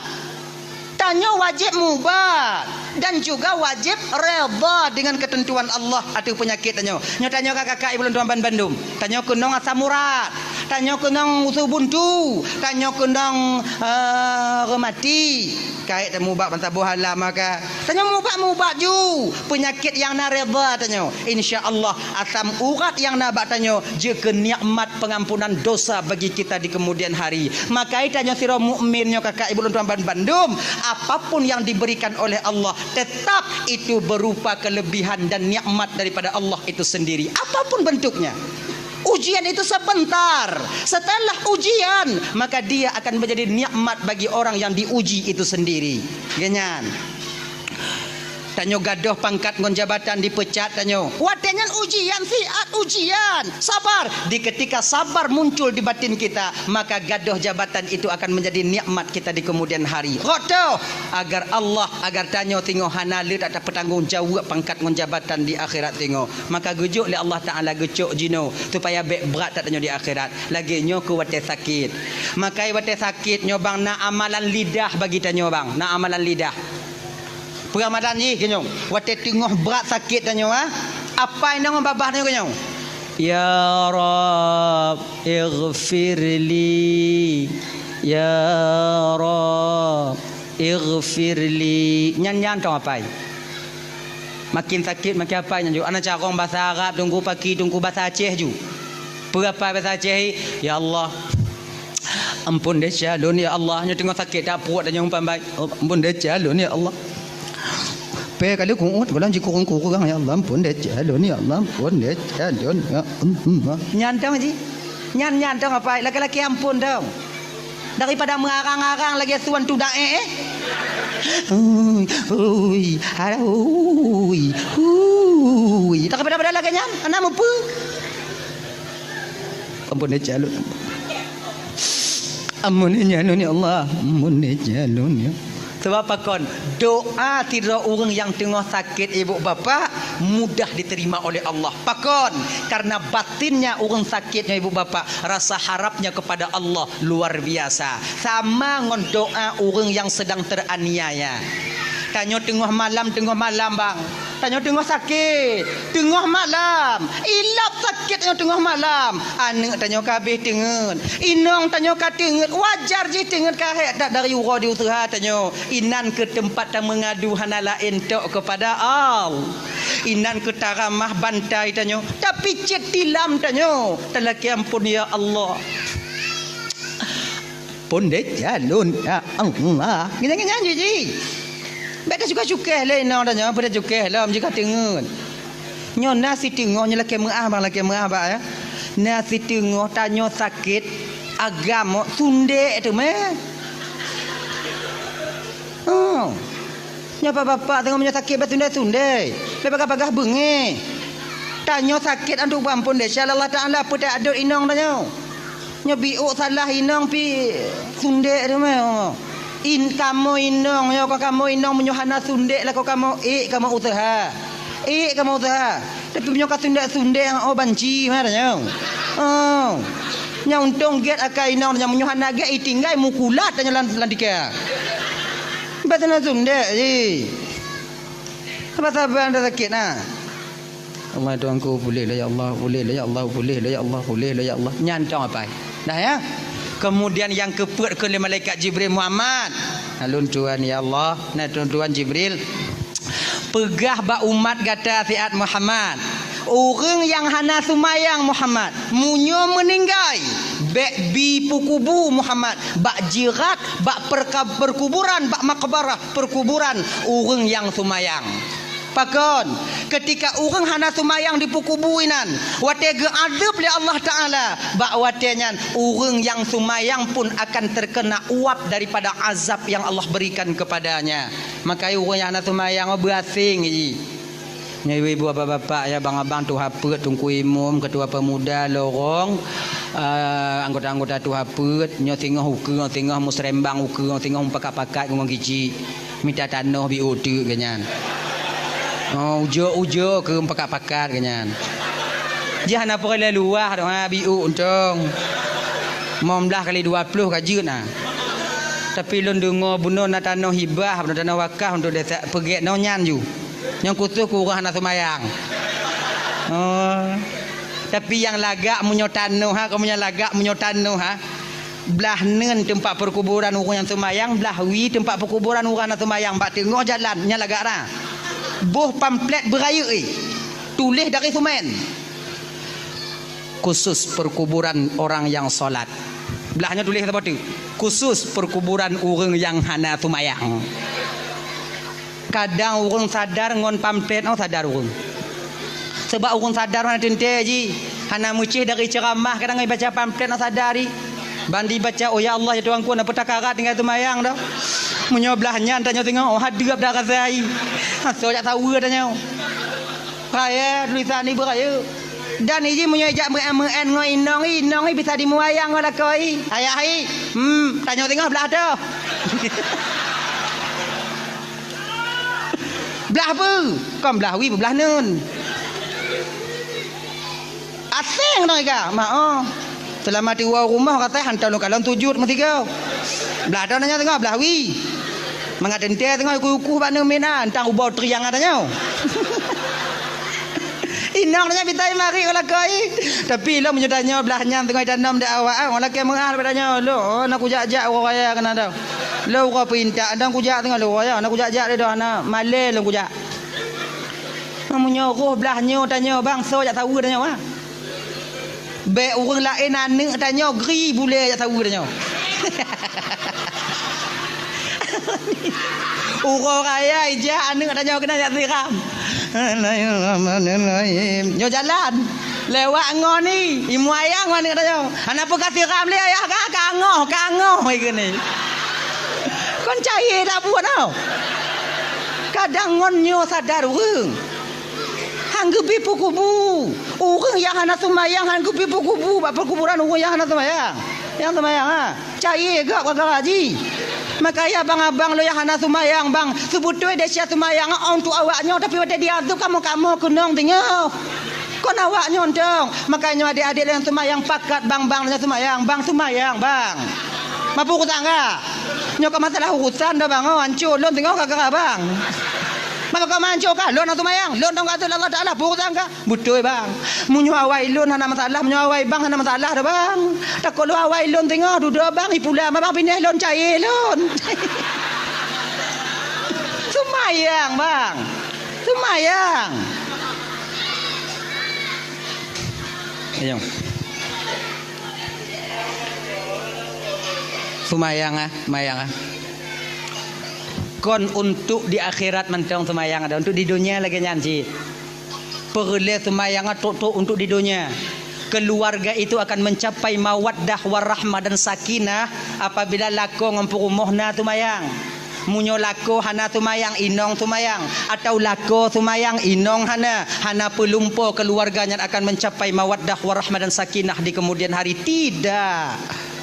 Tanya wajib mubat dan juga wajib reda dengan ketentuan Allah atau penyakit tanya. Nyo tanya kakak ibu tuan Bandung. Tanya kunong asam urat. Tanya kunong usus buntu. Tanya kunong remati. Kait mubat bantah buhala maka. Tanya mubat ju. Penyakit yang na reda tanya. Insya-Allah asam urat yang na bak tanya jika nikmat pengampunan dosa bagi kita di kemudian hari. Maka tanya sira mukmin nyo kakak ibu tuan Bandung, apapun yang diberikan oleh Allah tetap itu berupa kelebihan dan nikmat daripada Allah itu sendiri, apapun bentuknya. Ujian itu sebentar. Setelah ujian, maka dia akan menjadi nikmat bagi orang yang diuji itu sendiri. Ganyan. Tanyo gadoh pangkat ngon jabatan dipecat tanyo. Wadengan ujian siat ujian. Sabar. Di ketika sabar muncul di batin kita, maka gadoh jabatan itu akan menjadi nikmat kita di kemudian hari. Rodo agar Allah agar tanyo tingo hana le tak bertanggung jawab pangkat ngon jabatan di akhirat tingo. Maka gujuk le Allah Taala gujuk jino supaya bek berat tak tanyo di akhirat. Lagi nyo ku wate sakit. Maka wate sakit nyo bang na amalan lidah bagi tanyo bang. Na amalan lidah. Ramadan ni kenyong wate tengah berat sakit tanya apa yang babah tanya kenyong ya rab ighfirli ya rab ighfirli nyan tong apa makin sakit makin apa nyan ana carong bahasa Arab tunggu pagi tunggu bahasa Aceh ju berapa bahasa Aceh ya Allah ampun dia calon ya Allah nya tengah sakit tak puat tanya umpamai ampun dia calon ya Allah pe kali kuut golang ji kurang ya Allah ampun deh calon ya Allah ampun deh calon ya nyantang ji nyantang apa laki-laki ampun dong daripada mengarang-arang lagi suan tu dae tak pada lagi nyan anak mampu ampun deh calon ampun deh calon ya Allah ampun deh calon ya. Sebab apa kon? Doa tidak orang yang tengah sakit ibu bapa mudah diterima oleh Allah. Pakon karena batinnya orang sakitnya ibu bapa rasa harapnya kepada Allah luar biasa. Sama ngon doa orang yang sedang teraniaya. Tanya tengah malam bang. Tanya tengah sakit tengah malam. Ilap sakit tengah malam. Anak tanya kabeh tengen. Inong tanya ka tengen. Wajar je tengen kahet tak dari ura di usaha tanya. Inan ke tempat yang mengadu hana lain tok kepada Allah. Inan ke taramah bantai tanya. Tapi cek tilam tanya. Telaki ampun ya Allah. Pun deh jalun ya Allah. Gini-gini je. Beta suka-suka lah ina tanya pada suka lah jika tengen. Nyo nasi tengok nya laki meah ya. Nasi tengok tanya sakit agama sunde tu meh. Oh. Nya bapak tengok nya sakit sunde. Lepas bagah bengi. Tanya sakit antuk ampun deh Allah Taala apa tak ada inong tanya. Nya biuk salah inong pi sunde tu meh. In kamu inong yo kamu inong menyuhana sundek lah kamu kamu usaha tapi punya sundek yang banci mana nyong nyong untung get akai inong yang menyuhana get tinggal mukulat tanya landika batana sundek ji Sabar-sabar anda sakit nah. Allah Tuhanku boleh lah ya Allah, boleh lah ya Allah, boleh lah ya Allah, boleh lah ya Allah. Nyantong apa? Dah ya. Kemudian yang keput oleh malaikat Jibril Muhammad. Alun Tuhan ya Allah, nah Tuhan Jibril. Pegah ba umat kata Fiat Muhammad. Orang yang hana sumayang Muhammad, munyo meninggai. Bek bi pukubu Muhammad, bak jirat, bak perkuburan, bak makbarah perkuburan orang yang sumayang. Pakon ketika orang hana sumayang di pukubuinan wate ge adab li Allah Taala bak watenyan orang yang sumayang pun akan terkena uap daripada azab yang Allah berikan kepadanya. Maka orang yang hana sumayang berasing ji. Ibu bapak ya bang-abang tu hapet tungku imum ketua pemuda lorong anggota-anggota tu hapet nyo tengah uke tengah musrembang uke tengah pakat-pakat ngomong gici minta tanah bi otu ganyan. Oh ujo ke pakat-pakat ganyan. Jangan apa kali luah dah ha bi untong. Momlah kali 20 kajut nah. Tapi lon dengar bunuh na tanah hibah tanah wakaf untuk desa pergi nonyan ju. Yang kutu kurang nak semayang. Oh. Tapi yang lagak menyotano ha, kamu yang lagak menyotano ha. Belah nen tempat perkuburan orang yang semayang, belah wi tempat perkuburan orang yang semayang, bak tengah jalan nya lagak dah. Boh pamflet beraya tulis dari semen. Khusus perkuburan orang yang solat. Belahnya tulis apa tu? Khusus perkuburan orang yang hana semayang. Kadang orang sadar ngon pamflet oh sadar orang. Sebab orang sadar mana tente ji. Hana mucih dari ceramah kadang ngai baca pamflet oh sadari. Bandi baca oh ya Allah ya Tuhanku nak petakarat tinggal tumayang dah. Menyobelahnya tanya tengok oh hadap dah kasai. So jak tahu tanya. Raya tulisan ni beraya. Dan ini punya ijak men ngoi inong bisa dimuayang ngolah koi. Ayah ai. Tanya tengok belah tu. Belah apa? Kau belah wi belah nun. Asing dah ke? Mak selama di rumah kata hantar lu kalon 7 mesti kau. Belah dah nanya tengok belah wi. Mengat ente tengok kuku pak mina entang ubau triang katanya. Inang nanya bitai mari kalau kau. Tapi lo menyedanya belahnya tengok tanam dak awak orang ke mengal padanya lo nak kujak-jak orang kaya kena dah. Lo kau pinta dan kujak tengok lo ya nak kujak-jak dia dah nak malai lo kujak. Menyuruh belahnya tanya bang so jak tahu tanya ah. Be orang lain anak tanya gri boleh jak tahu tanya. Orang kaya ijah anak tanya kena jak siram. Nyo jalan lewat ngon ni imu ayang mana tanya. Ana apa kasih ram le ayah kangoh ikut ni. Kon cai dah buat tau. Kadang ngon nyo sadar orang. Hang gebi pukubu. Orang yang hana semayang hang gebi pukubu. Bapa kuburan orang yang hana semayang. Yang semayang ha. Cai gak kagak haji. Maka ya abang-abang lo yang hana semayang bang. Sebutui dia sia semayang untuk awaknya tapi ada diaduk kamu kunong tengok. Kon awaknya dong. Makanya adik-adik yang semayang pakat bang yang semayang. Bang semayang bang. Mampu kutangga. Nyoka masalah urusan dah bang. Oh hancur lo tengok kagak bang. Maka kau mancuk kah? Lon atau mayang? Lon dong kata Allah Taala purutang kah? Betul bang. Munyo awai lon hana masalah, munyo awai bang hana masalah dah bang. Tak kalau awai lon tengok duduk bang ipula bang pindah lon cair lon. Semayang bang. Semayang. Ayo. Semayang mayang kon untuk di akhirat mentang semayang ada untuk di dunia lagi nyanci perle semayang untuk di dunia keluarga itu akan mencapai mawaddah warahmah dan sakinah apabila lako ngempurumuhna semayang munyo lako hana semayang inong semayang atau lako semayang inong hana pelumpo keluarganya akan mencapai mawaddah warahmah dan sakinah di kemudian hari tidak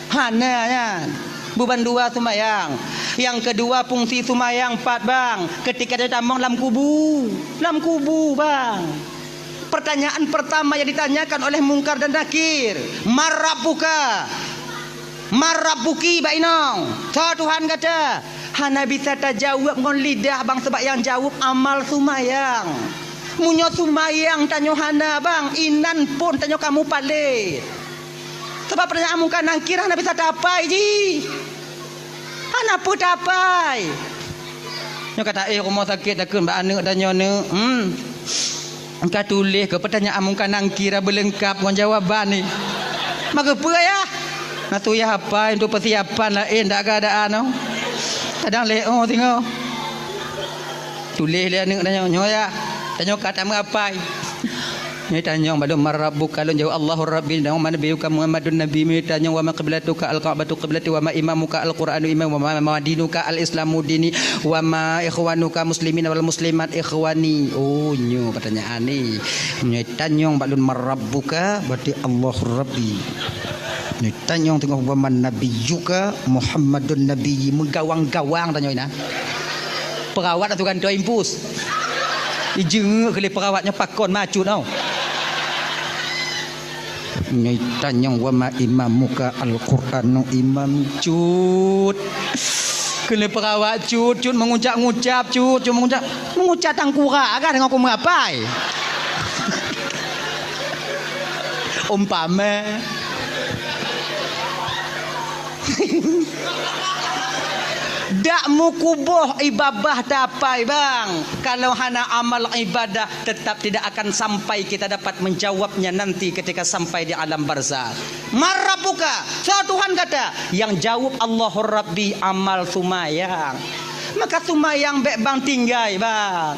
hana ya. Beban dua semayang. Yang kedua fungsi semayang 4 bang. Ketika dia tambang dalam kubu bang. Pertanyaan pertama yang ditanyakan oleh Mungkar dan Nakir. Marabuki bainong. So Tuhan kata, Hana bisa tak jawab ngon lidah bang sebab yang jawab amal sumayang. Munyo sumayang tanyo hana bang, inan pun tanyo kamu palit. Sebab pertanyaan muka nangkir hana bisa tapai ji. Hana pun tapai. Nyo kata rumah sakit takun ba anak tanyo ne. Engkau tulis ke pertanyaan muka nangkir berlengkap ngon jawaban ni. Maka apa ya? Natu ya apa untuk persiapan lain tak keadaan no. Kadang leo tengok. Tulis dia anak tanya nyo ya. Tanya kata apa? Ni tanya balum marabbuka lun jawab Allahur rabbil dan wa nabiyuka Muhammadun nabi mi tanya wa ma qiblatuka al-ka'batu qiblati wa ma imamuka al-qur'anu imam wa ma dinuka al-islamu dini wa ma ikhwanuka muslimin wal muslimat ikhwani. Oh nyo pertanyaan ni. Ni tanya balun marabbuka berarti Allahur rabbi. Ni tanya tengok wa man nabiyuka Muhammadun nabi menggawang-gawang tanya ina. Perawat atau kan doa impus. Ijeng kali perawatnya pakon maju tau. Ni tanya wa ma imamuka al-Qur'anu imam cut. Kali perawat cut mengucap-ngucap cut mengucap tangkura kan dengan aku mengapai. Umpama dak mukubuh ibadah tapai bang. Kalau hana amal ibadah tetap tidak akan sampai kita dapat menjawabnya nanti ketika sampai di alam barzakh. Marabbuka, so Tuhan kata, yang jawab Allahur Rabbi amal sumayang. Maka sumayang bek bang tinggai bang.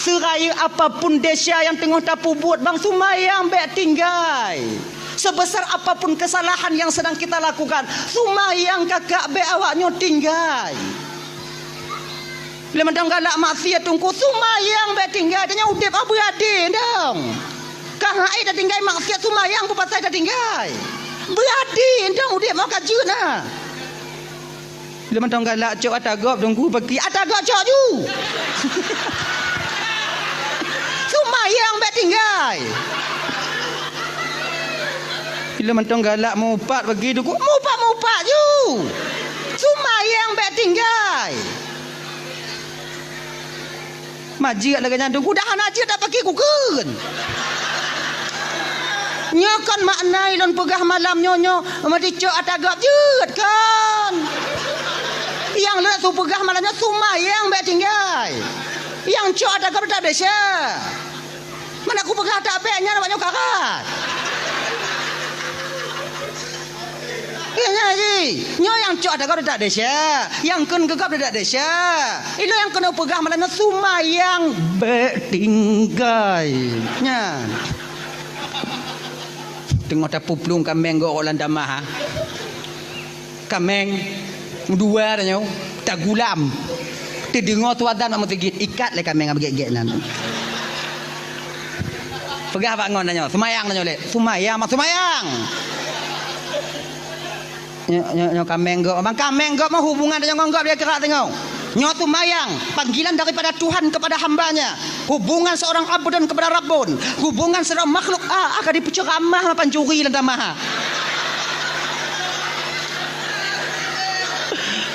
Seraya apapun desa yang tengah tapu buat bang sumayang bek tinggai. Sebesar apapun kesalahan yang sedang kita lakukan, sumayang kakak be awaknya tinggal. Bila mendang galak maksiat tungku sumayang be tinggal, dia udip abu ade ndang. Kang ai dah tinggal maksiat sumayang pun pasal dah tinggal. Berade ndang udip mau kajuna. Bila mendang galak cok atagop tungku pergi atagop cok ju. Sumayang be tinggal. Bila mentong galak mupat bagi tu mupat ju. Sumayang bek tinggal. Majik lagi nyandung dah najik tak pakai kuken. Nyokan maknai lon pegah malam nyonyo mati cok atagap jut kan. Yang le tu pegah malamnya sumayang bek tinggal. Yang cok atagap tak desa. Mana aku pegah tak beknya nak nyokarat. Ya ji, nyo yang cok ada kau tak desa, yang kun gegap tak desa. Itu yang kena pegah malam sumayang betinggai. Nya. Tengok tapu plung kameng go orang damah. Kameng dua dah nyo, tak gulam. Terdengar tuadan nak tegit ikat le kameng abgek-gek nan. Pegah bangun dah nyo, sumayang dah nyo le. Sumayang mak sumayang. Nyo kamenggo bang kamenggo mah hubungan dengan ngonggop dia kerak tengok. Nyo sumayang panggilan daripada Tuhan kepada hambanya. Hubungan seorang abdan kepada Rabbun. Hubungan seorang makhluk akan dipenceramah pancuri lan damah.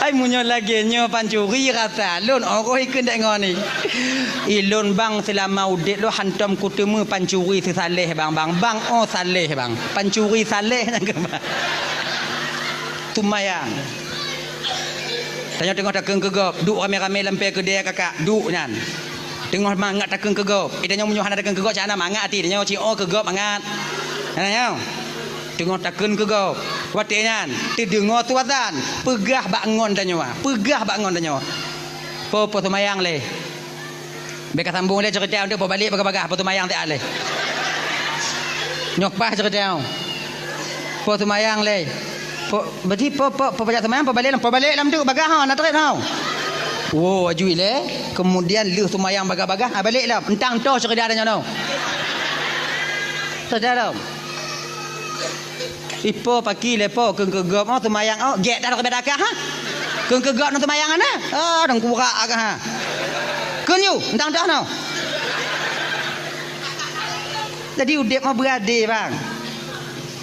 Ai munyo lagi nyo pancuri rasa lun oroh ikut dak ngoni. Ilun bang selama udik lo hantam kutemu pancuri sesaleh bang oh saleh bang. Pancuri saleh nang kemah. Sumayang. Tengok takeng kegop, duk rame-rame lampai kedai kakak, duk nyan. Tengok mangat takeng kegop. Tanya munyo hana takeng kegop cana mangat ati tanya cio kegop mangat. Tanya. Tengok takeng kegop. Wate nyan, terdengar tuazan, pegah bangun tanya. Pegah bangun tanya. Po sumayang le. Beka sambung le cerita untuk balik bagah-bagah po sumayang tak le. Nyok pah cerita. Po sumayang le. Berarti pembajak semayang pembalik dalam tu bagah ha nak tarik tau. Oh ajui le. Kemudian lu semayang bagah-bagah balik lah. Entang tu cerita dah nyono. Saudara. Ipo pagi lepo kegegop oh semayang oh gek dah ke bedakah ha. Kegegop nak semayang ana. Ah dang kurak agak ha. Kun you entang dah no. Jadi udip mah berade bang.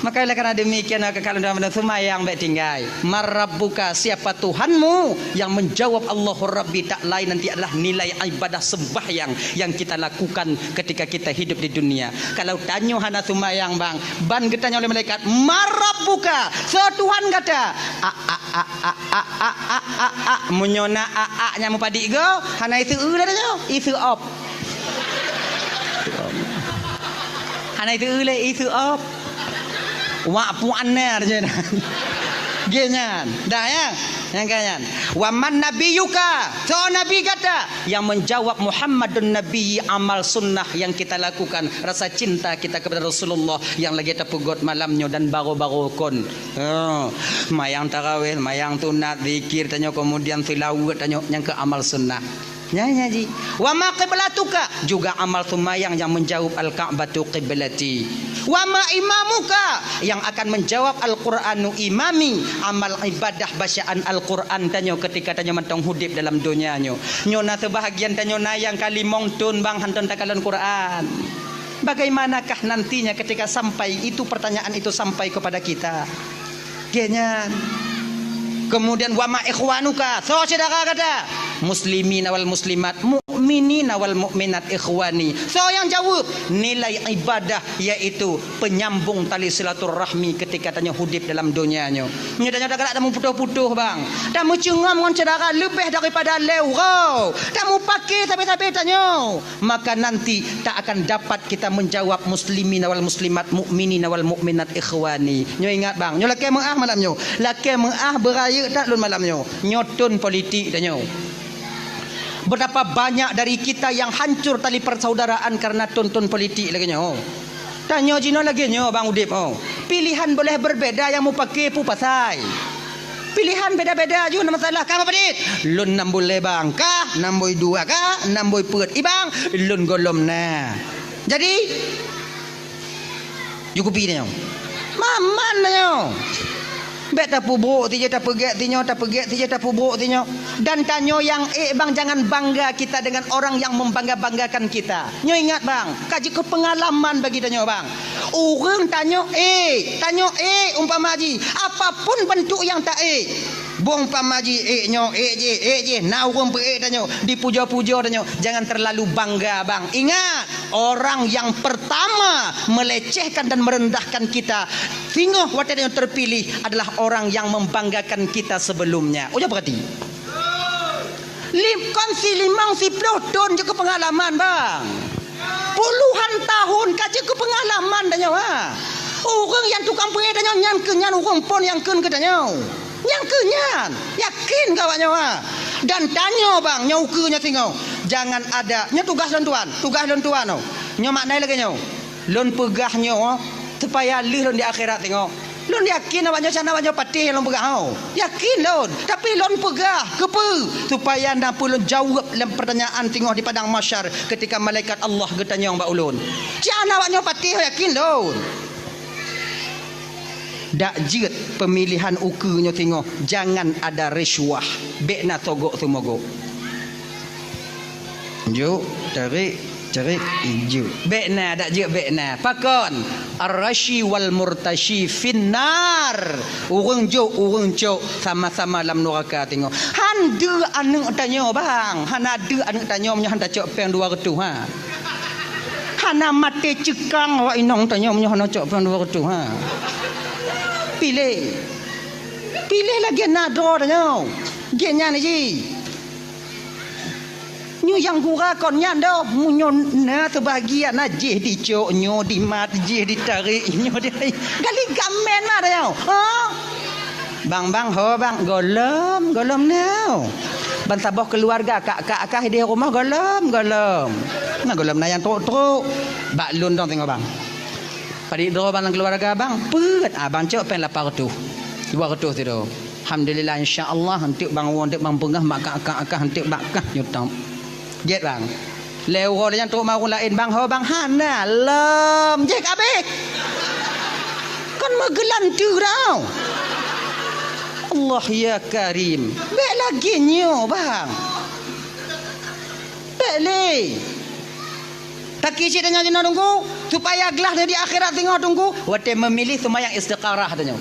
Maka oleh karena demikian kalau dalam semayang baik tinggal. Marabbuka, siapa Tuhanmu? Yang menjawab Allahur Rabbi tak lain nanti adalah nilai ibadah sembahyang yang kita lakukan ketika kita hidup di dunia. Kalau tanya hana semayang bang, ban ketanya oleh malaikat, Marabbuka, so Tuhan kata, munyona nya mu padi go, hana itu dah itu op. Hana itu itu op. Wa puannya aja nah. Genyan. Dah ya. Yang kanyan. Wa man nabiyuka. So nabi kata yang menjawab Muhammadun nabi amal sunnah yang kita lakukan, rasa cinta kita kepada Rasulullah yang lagi terpugut malamnya dan baru-baru kon. Mayang tarawih, mayang sunat, zikir tanya kemudian tilawat tanya yang ke amal sunnah. Nyanyi. Wa ma qiblatuka, juga amal sumayang yang menjawab al-Ka'batu qiblati. Wa ma imamuka, yang akan menjawab al-Qur'anu imami, amal ibadah bacaan Al-Qur'an tanyo ketika tanyo mentong hudip dalam dunia nyo. Nyona sebahagian tanyo nayang kalimong tun bang hanton takalan Qur'an. Bagaimanakah nantinya ketika sampai itu pertanyaan itu sampai kepada kita? Genyan. Kemudian wa ma ikhwanuka, so saudara kata muslimin wal muslimat, mukminin wal mukminat ikhwani. So yang jawab nilai ibadah yaitu penyambung tali silaturahmi ketika tanya hudip dalam dunianya. Nya tanya dak tamu putuh-putuh bang. Tamu cengam dengan saudara lebih daripada leurau. Tamu pakai tapi tanya. Maka nanti tak akan dapat kita menjawab muslimin wal muslimat, mukminin wal mukminat ikhwani. Nyo ingat bang, nyo laki mengah malam nyo. Laki mengah beraya tak lun malam nyo. Nyotun politik tanya. Betapa banyak dari kita yang hancur tali persaudaraan karena tonton politik lagi nyo. Tanya jino lagi nyo bang Udip. Pilihan boleh berbeza, yang mau pakai pu pasai. Pilihan beda-beda juga masalah. Kamu pedit? Lun 6 boleh bang kah? 6 boy 2 kah? 6 boy perut. Ibang lun golom na. Jadi cukupi nyo. Maman nyo. Bet tak pubruk tinyo, tak pegek tinyo, tak pegek tinyo, tak pubruk tinyo. Dan tanyo yang bang, jangan bangga kita dengan orang yang membangga-banggakan kita. Nyo ingat bang, kaji ke pengalaman bagi tanyo bang. Orang tanyo tanyo umpama haji, apapun bentuk yang tak bong pamaji nyo je na urang pe tanyo dipuja-puja tanyo, jangan terlalu bangga bang. Ingat, orang yang pertama melecehkan dan merendahkan kita sehingga waktu yang terpilih adalah orang yang membanggakan kita sebelumnya. Udah berarti kongsi 50 tahun juga pengalaman bang, puluhan tahun kaji ke pengalaman tanyo orang yang tukang pe tanyo nyan kenyan urang pon yang ken ke tanyo yang kenyan yakin kawannya dan tanyo bang nyau ke nya tingau jangan ada nya tugas lon tuan nyo maknai lagi nyo lon pegah nyo supaya lih lon di akhirat tengok lon yakin awaknya sana awaknya patih lon pegah yakin lon tapi lon pegah kepe supaya nampu lon jawab dalam pertanyaan tengok di padang mahsyar ketika malaikat Allah getanya mbak ulun jana awaknya patih yakin lon. Dak jit pemilihan ukunya tengok jangan ada risuah bekna togok tumogo jo tarik ijo bekna dak jit bekna pakon ar-rashi wal murtashi finnar urang jo urang cok sama-sama dalam neraka tengok han de anu tanya bang han ada anu tanya nya han tak cok peng 200 hana mate cekang wa inong tanya nya han cok peng 200 pilih lagi nado tanya genya ni ji nyu yang gura kon nyan do munyo na sebahagian na je di cok nyo di mat je ditarik nyo di gali gamen na tanya bang ho bang golom now ban sabah keluarga kak di rumah golom na golom na yang truk bak lun dong tengok bang pada doa bang keluarga bang pet abang cok pen 800 200 tu alhamdulillah insyaallah hantik bang wontek bang pengah mak akak hantik bakah nyutang get bang lewo yang tu mau lain bang ho bang hana lem je kabeh kan megelan tu tau Allah ya karim bek lagi nyo bang bek le Tak kisi tanya jina tunggu supaya gelah di akhirat tengok tunggu. Wate memilih sembahyang istiqarah tanya.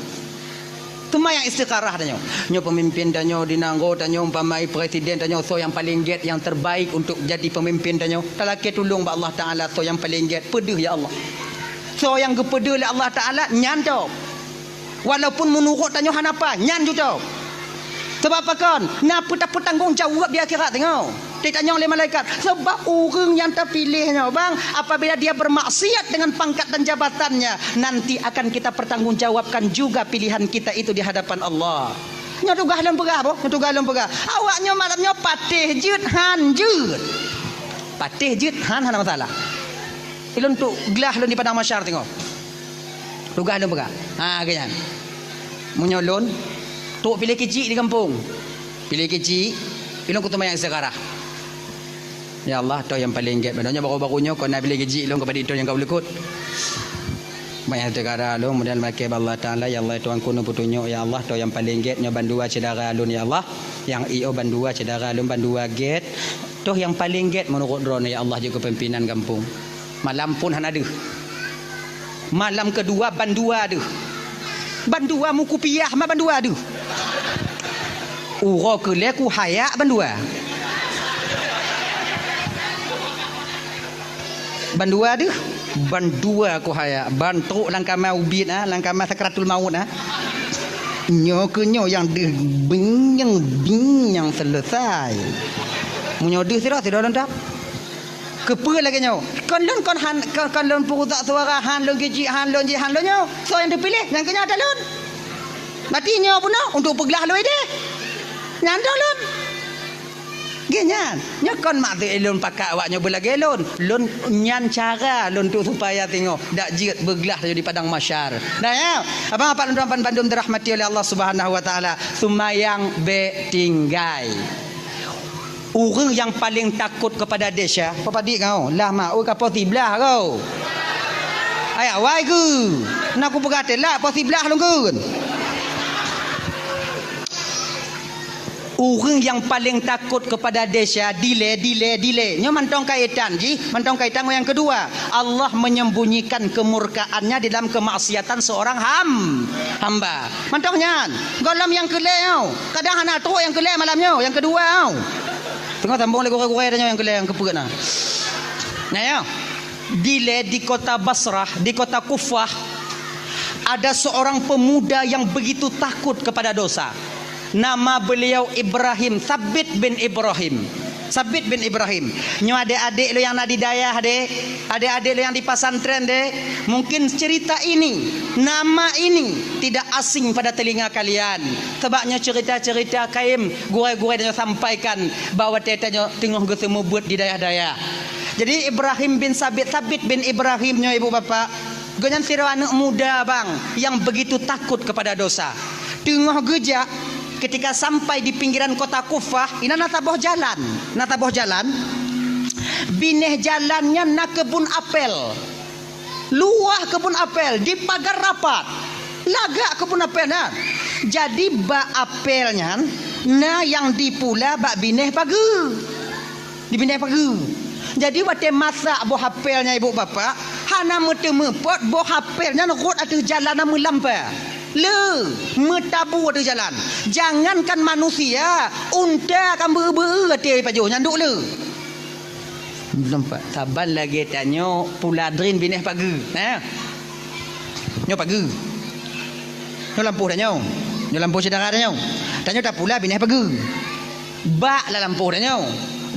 Sembahyang istiqarah tanya. Nyo pemimpin tanya dinanggo tanya umpamai presiden tanya so yang paling get yang terbaik untuk jadi pemimpin tanya. Talake tolong ba Allah Taala so yang paling get pedih ya Allah. So yang gepedih oleh Allah Taala nyan tau. Walaupun menurut tanya hanapa nyan juga. Sebab apa kan? Napa tak bertanggungjawab di akhirat tengok. Ditanya oleh malaikat. Sebab orang yang terpilihnya bang, apabila dia bermaksiat dengan pangkat dan jabatannya, nanti akan kita pertanggungjawabkan juga pilihan kita itu di hadapan Allah. Nya tugah lem pegah boh, nya tugah lem pegah. Awaknya malamnya patih jut han jut. Patih jut han hana masalah. Ilun tu gelah lun di padang masyar tengok. Tugah lem pegah. Ha ganyan. Munyolon tok pilih kecil di kampung. Pilih kecil, ilun kutu mayang sekarang. Ya Allah, tu yang paling get. Bedanya baru-barunya kau nak pilih kecil ilun kepada itu yang kau lekut. Banyak sekarang lu kemudian makai Allah Taala ya Allah Tuhan kuno putunyo ya Allah tu yang paling get nya bandua cedara alun ya Allah. Yang io bandua cedara alun bandua get. Tu yang paling get menurut drone ya Allah juga pimpinan kampung. Malam pun han ada. Malam kedua bandua ada. Bandua muku piah ma bandua ada. Uro kele ku haya bandua. Bandua ada. Bandua ku haya. Bantu langkama ubit langkama sakratul maut Nyo ke nyo yang binyang selesai. Munyo deh sira lentap. Kepa lagi nyo. Kon lon purutak suara han lon kecil han lon je han lon nyo. So yang dipilih yang kenya ada lon. Mati nyo pun untuk peglah loi deh. Nyanda lon. Genyan. Nyo kon mak tu elon pakak awak nyo belagi elon. Lon nyan cara lon tu supaya tengok dak jirat bergelah di padang masyar. Nah ya. Abang apa tuan Bandung dirahmati oleh Allah Subhanahu wa taala. Sumayang betinggai. Orang yang paling takut kepada desa, apa dik kau? Lah mak, oi kapo tiblah kau. Ai awai ke? Nak aku berkata lah apa tiblah lu kun. Orang yang paling takut kepada desa delay. Nyo mantong kaitan ji, mantong kaitan yang kedua. Allah menyembunyikan kemurkaannya di dalam kemaksiatan seorang hamba. Mantong nyan. Golam yang keleo. Kadang anak teruk yang keleo malamnya, yang kedua. Tengok tambung lagi gore-gore tanya yang kelih yang kepuk nah. Nah ya. Di kota Basrah, di kota Kufah ada seorang pemuda yang begitu takut kepada dosa. Nama beliau Ibrahim, Sabit bin Ibrahim. Nyo adik-adik lo yang nak di dayah deh, adik-adik lo yang di pasantren deh, mungkin cerita ini, nama ini tidak asing pada telinga kalian. Sebabnya cerita-cerita kaim gure-gure dia sampaikan bahawa tetanya tengah gesemu buat di dayah-dayah. Jadi Ibrahim bin Sabit bin Ibrahimnya ibu bapa, ganyan sira anak muda bang yang begitu takut kepada dosa. Tengah gejak ketika sampai di pinggiran kota Kufah, ini nataboh jalan. Bineh jalannya nak kebun apel. Luah kebun apel di pagar rapat. Lagak kebun apel nah. Jadi ba apelnya nah yang dipula ba bineh pagi. Di bineh pagi. Jadi wate masak buah apelnya ibu bapa, hana mete-mepot buah apelnya rot atuh jalan melampa. Metabu ada jalan. Jangankan manusia, unta akan ber-ber hati pajuh nyanduk le. Nampak saban lagi tanya puladrin bineh pagi. Nyo pagi. Nyo lampu dah nyo. Nyo lampu sedara dah nyo. Tanya tak pula bineh pagi. Bak la lampu dah nyo.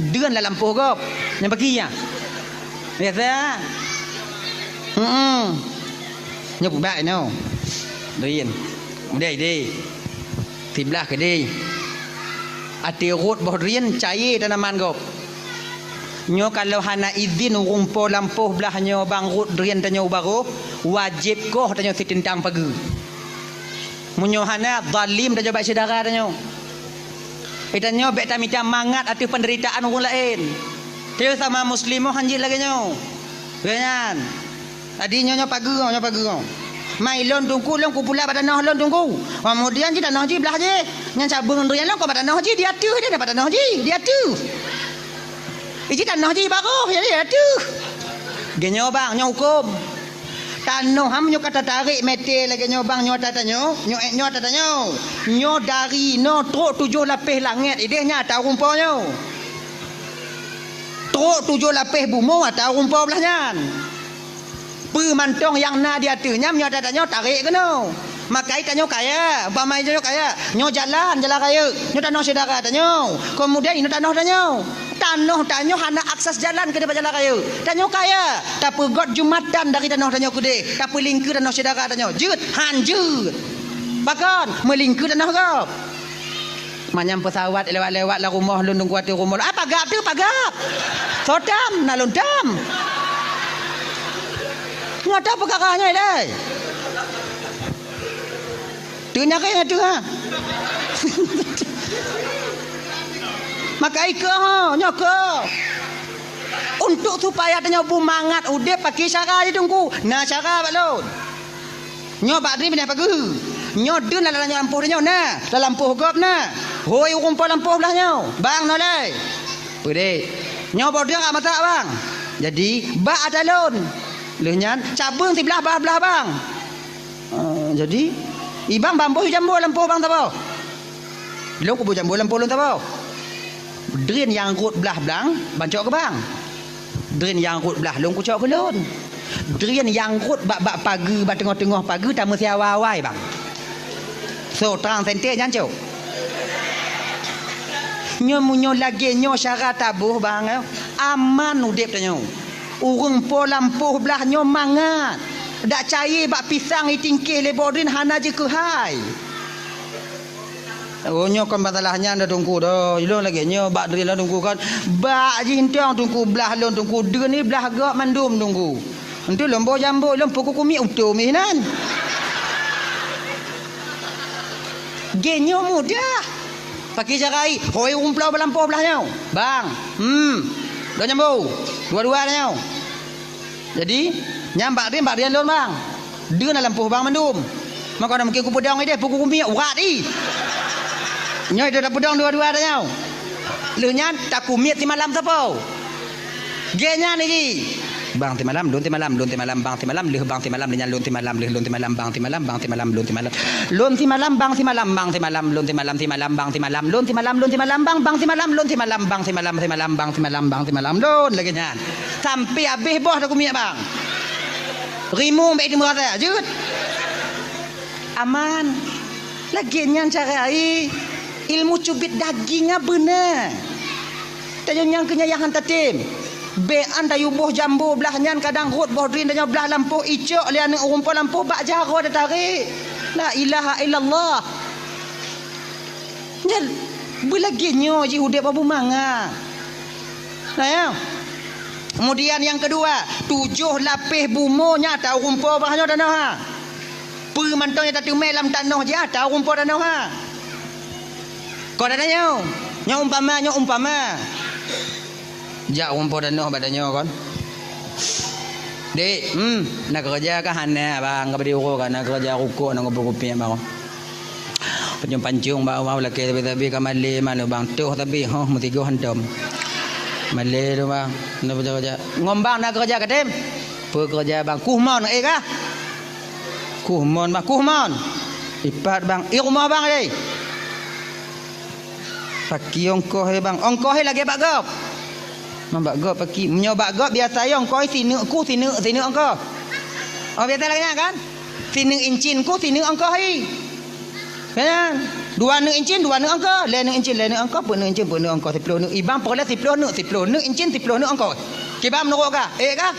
Deun la lampu gop. Yang pagi ya. Biasa. Nyo pun bak nyo. Rian mudai deh tiblah ke deh ati rot boh rian cair tanaman gop nyo kalau hana izin rumpo lampuh belah nyo bang rot rian tanyo baru wajib koh tanyo sitintang pagi munyo hana zalim tanyo baik saudara tanyo tanyo bek tamita mangat ati penderitaan orang lain teu sama muslimo hanjil lagi nyo ganyan tadi nyo pagi mai lon tungku lon ku pula badan lon tungku kemudian kita noh ji belah je nyan sabung rian lon ko badan noh ji dia tu dia badan noh ji dia tu iji tan noh ji baru jadi dia tu Genyo bang, nyo hukum. Tano ham nyo kata tarik meter lagi nyo bang, nyo tata nyo tata nyo. Nyo dari no truk 7 lapis langit idehnya tahu rumpau nyo. Truk 7 lapis bumo tahu rumpau belahnya. Pemantong yang na dia tunya nyo tata nyo tarik ke no. Makai tanyo kaya, umpama tanyo kaya, nyo jalan kaya, nyo tanah saudara tanyo. Kemudian ini tanah tanyo hana akses jalan ke depan jalan kaya. Tanyo kaya, tapi god jumatan dari tanah tanyo kude, tapi lingkar tanah saudara tanyo. Jut, hanjut. Bahkan melingkar tanah gap. Manyam pesawat lewat-lewat lah rumah lundung kuat rumah. Apa gap tu pagap? Sodam, nalundam. Ngata perkaranya dai. Tunya kaya tu ha. Maka ika ha, nyaka. Untuk supaya tanya bumangat udep pakai cara dia tunggu. Nah cara balon. Nyo bak ni pindah pagi. Nyo dun dalam lampu dia nah, dalam lampu gop nah. Hoi rumpau lampu belah nyo. Bang no lai. Pede. Nyo bodang kat mata bang. Jadi bak adalon. Lehnyan cabung sebelah belah bang. Jadi ibang bambu jambu lampu bang tahu. Belum kubu jambu lampu belum tahu. Drain yang rut belah belang bancok ke bang. Drain yang rut belah long kucok ke lon. Drain yang rut bak pagi bak tengah-tengah pagi tamu siawai bang. So terang sente jancok. Nyo lagi nyo syarat tabuh bang. Aman udep tanyo. Urung po lampu belah nyo mangat. Dak cair bak pisang itingkih lebodin hana je ke hai. Oh nyo kan masalahnya anda tunggu dah. Ilong lagi nyo bak dari lah tunggu kan. Bak je hintang tunggu belah lon tunggu. Dia ni belah gak mandum tunggu. Entu lombo jambo lom pokok kumi utuh minan. Genyo mudah. Pakai carai. Hoi umplau belampu belah nyo. Bang. Dua jambu. Dua-dua nyo. Jadi nyambak dia lon bang. Dia nak lampu bang mandum. Maka nak mungkin ku pedang dia pukul kumi urat ni. Nyoi dia dah pedang dua-dua dah nyau. Leunya tak kumit ti malam tapo. Genya ni. Bang ti malam, lon ti malam, bang ti malam, leuh bang ti malam, leunya lon ti malam, lon ti malam, bang ti malam, lon ti malam. Lon ti malam, bang ti malam, bang ti malam, lon ti malam, bang ti malam, lon ti malam, bang ti malam, lon ti malam, bang ti malam, bang ti malam, lon lagi nyan. Sampai habis boh dah kumit bang. Rimu baik di murah jut. Aman. Lagi nyan cara ilmu cubit dagingnya benar. Tanya yang kenyayangan tatim. Be anda yubuh jambu belah nyan kadang rut boh drin tanya belah lampu icok lian rumpau lampu bak jaro dah tarik. La ilaha illallah. Nyal belagi nyo ji udep abu manga. Nah ya. Kemudian yang kedua, 7 lapis bumonya tahu rumpau bahnya tanah ha. Pemantaunya tak tumai dalam tanah je tahu rumpau tanah ha. Kau dah tanya, nyo umpama. Jak rumpau tanah badannya kan. Dek, nak kerja ke hana bang, ke beri urut kan nak kerja rukuk nak ngopi-ngopi bang. Pancung bawa laki tapi kamali mana bang tuh tapi mesti go hantam. Malay tu bang, nak kerja. Ngombang nak kerja ke tim? Pekerja bang, kuhmon kah? Kuhmon bang, kuhmon. Ipat bang, rumah bang ni. Paki ongkoh bang, ongkoh lagi bak gop. Mambak gop paki, menyobak gop biasa yang ongkoh sini ongkoh. Oh biasa lagi kan? Sini incin ku sini ongkoh hi. Kan? 2 incin 2 angka, lain incin angka, pun incin pun angka 10 ibang pola 10 incin 10 angka. Kibam nuruk ka? Ka?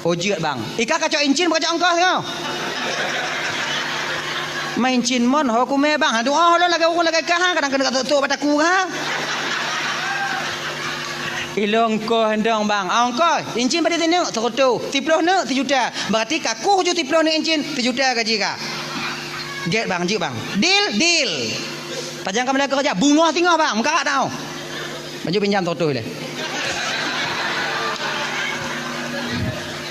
Ojit bang. Ika kacau incin kacau angka tengok. Main incin mon ho ku me bang. Doa lo lagi urang lagi ka kadang kena tu bataku ha. Ilong ko hendong bang. Angka incin pada sini 100, 10 sejuta. Berarti kaku 70 incin sejuta gaji ka. Get bang, jik bang. Deal. Pajang kamu lagi kerja. Bunga tinggal bang. Muka tak tahu. Baju pinjam tu le.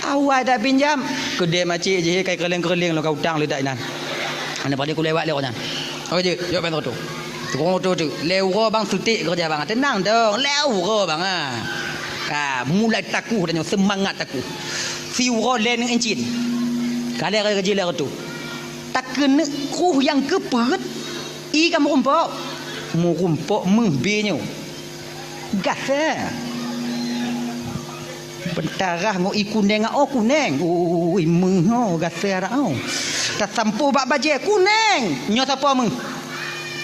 Awal dah pinjam. Kedai macik je. Kai kerling-kerling lo kau utang le tak nan. Anda pada ku lewat le orang. Oh je. Jom bang tu. Tukang tu. Lewa bang sutik kerja bang. Tenang dong. Lewa bang ah. Mulai takut dan semangat takut. siura len dengan encin. Kali kerja lah tu. Tak kena kuh yang kepet. I kamu rumpok. Mu rumpok membinyo. Gasa. Bentarah ngo ikuneng kuneng. Ui mengho gasa rao. Tak sampu bak baje kuneng. Nyo siapa meng?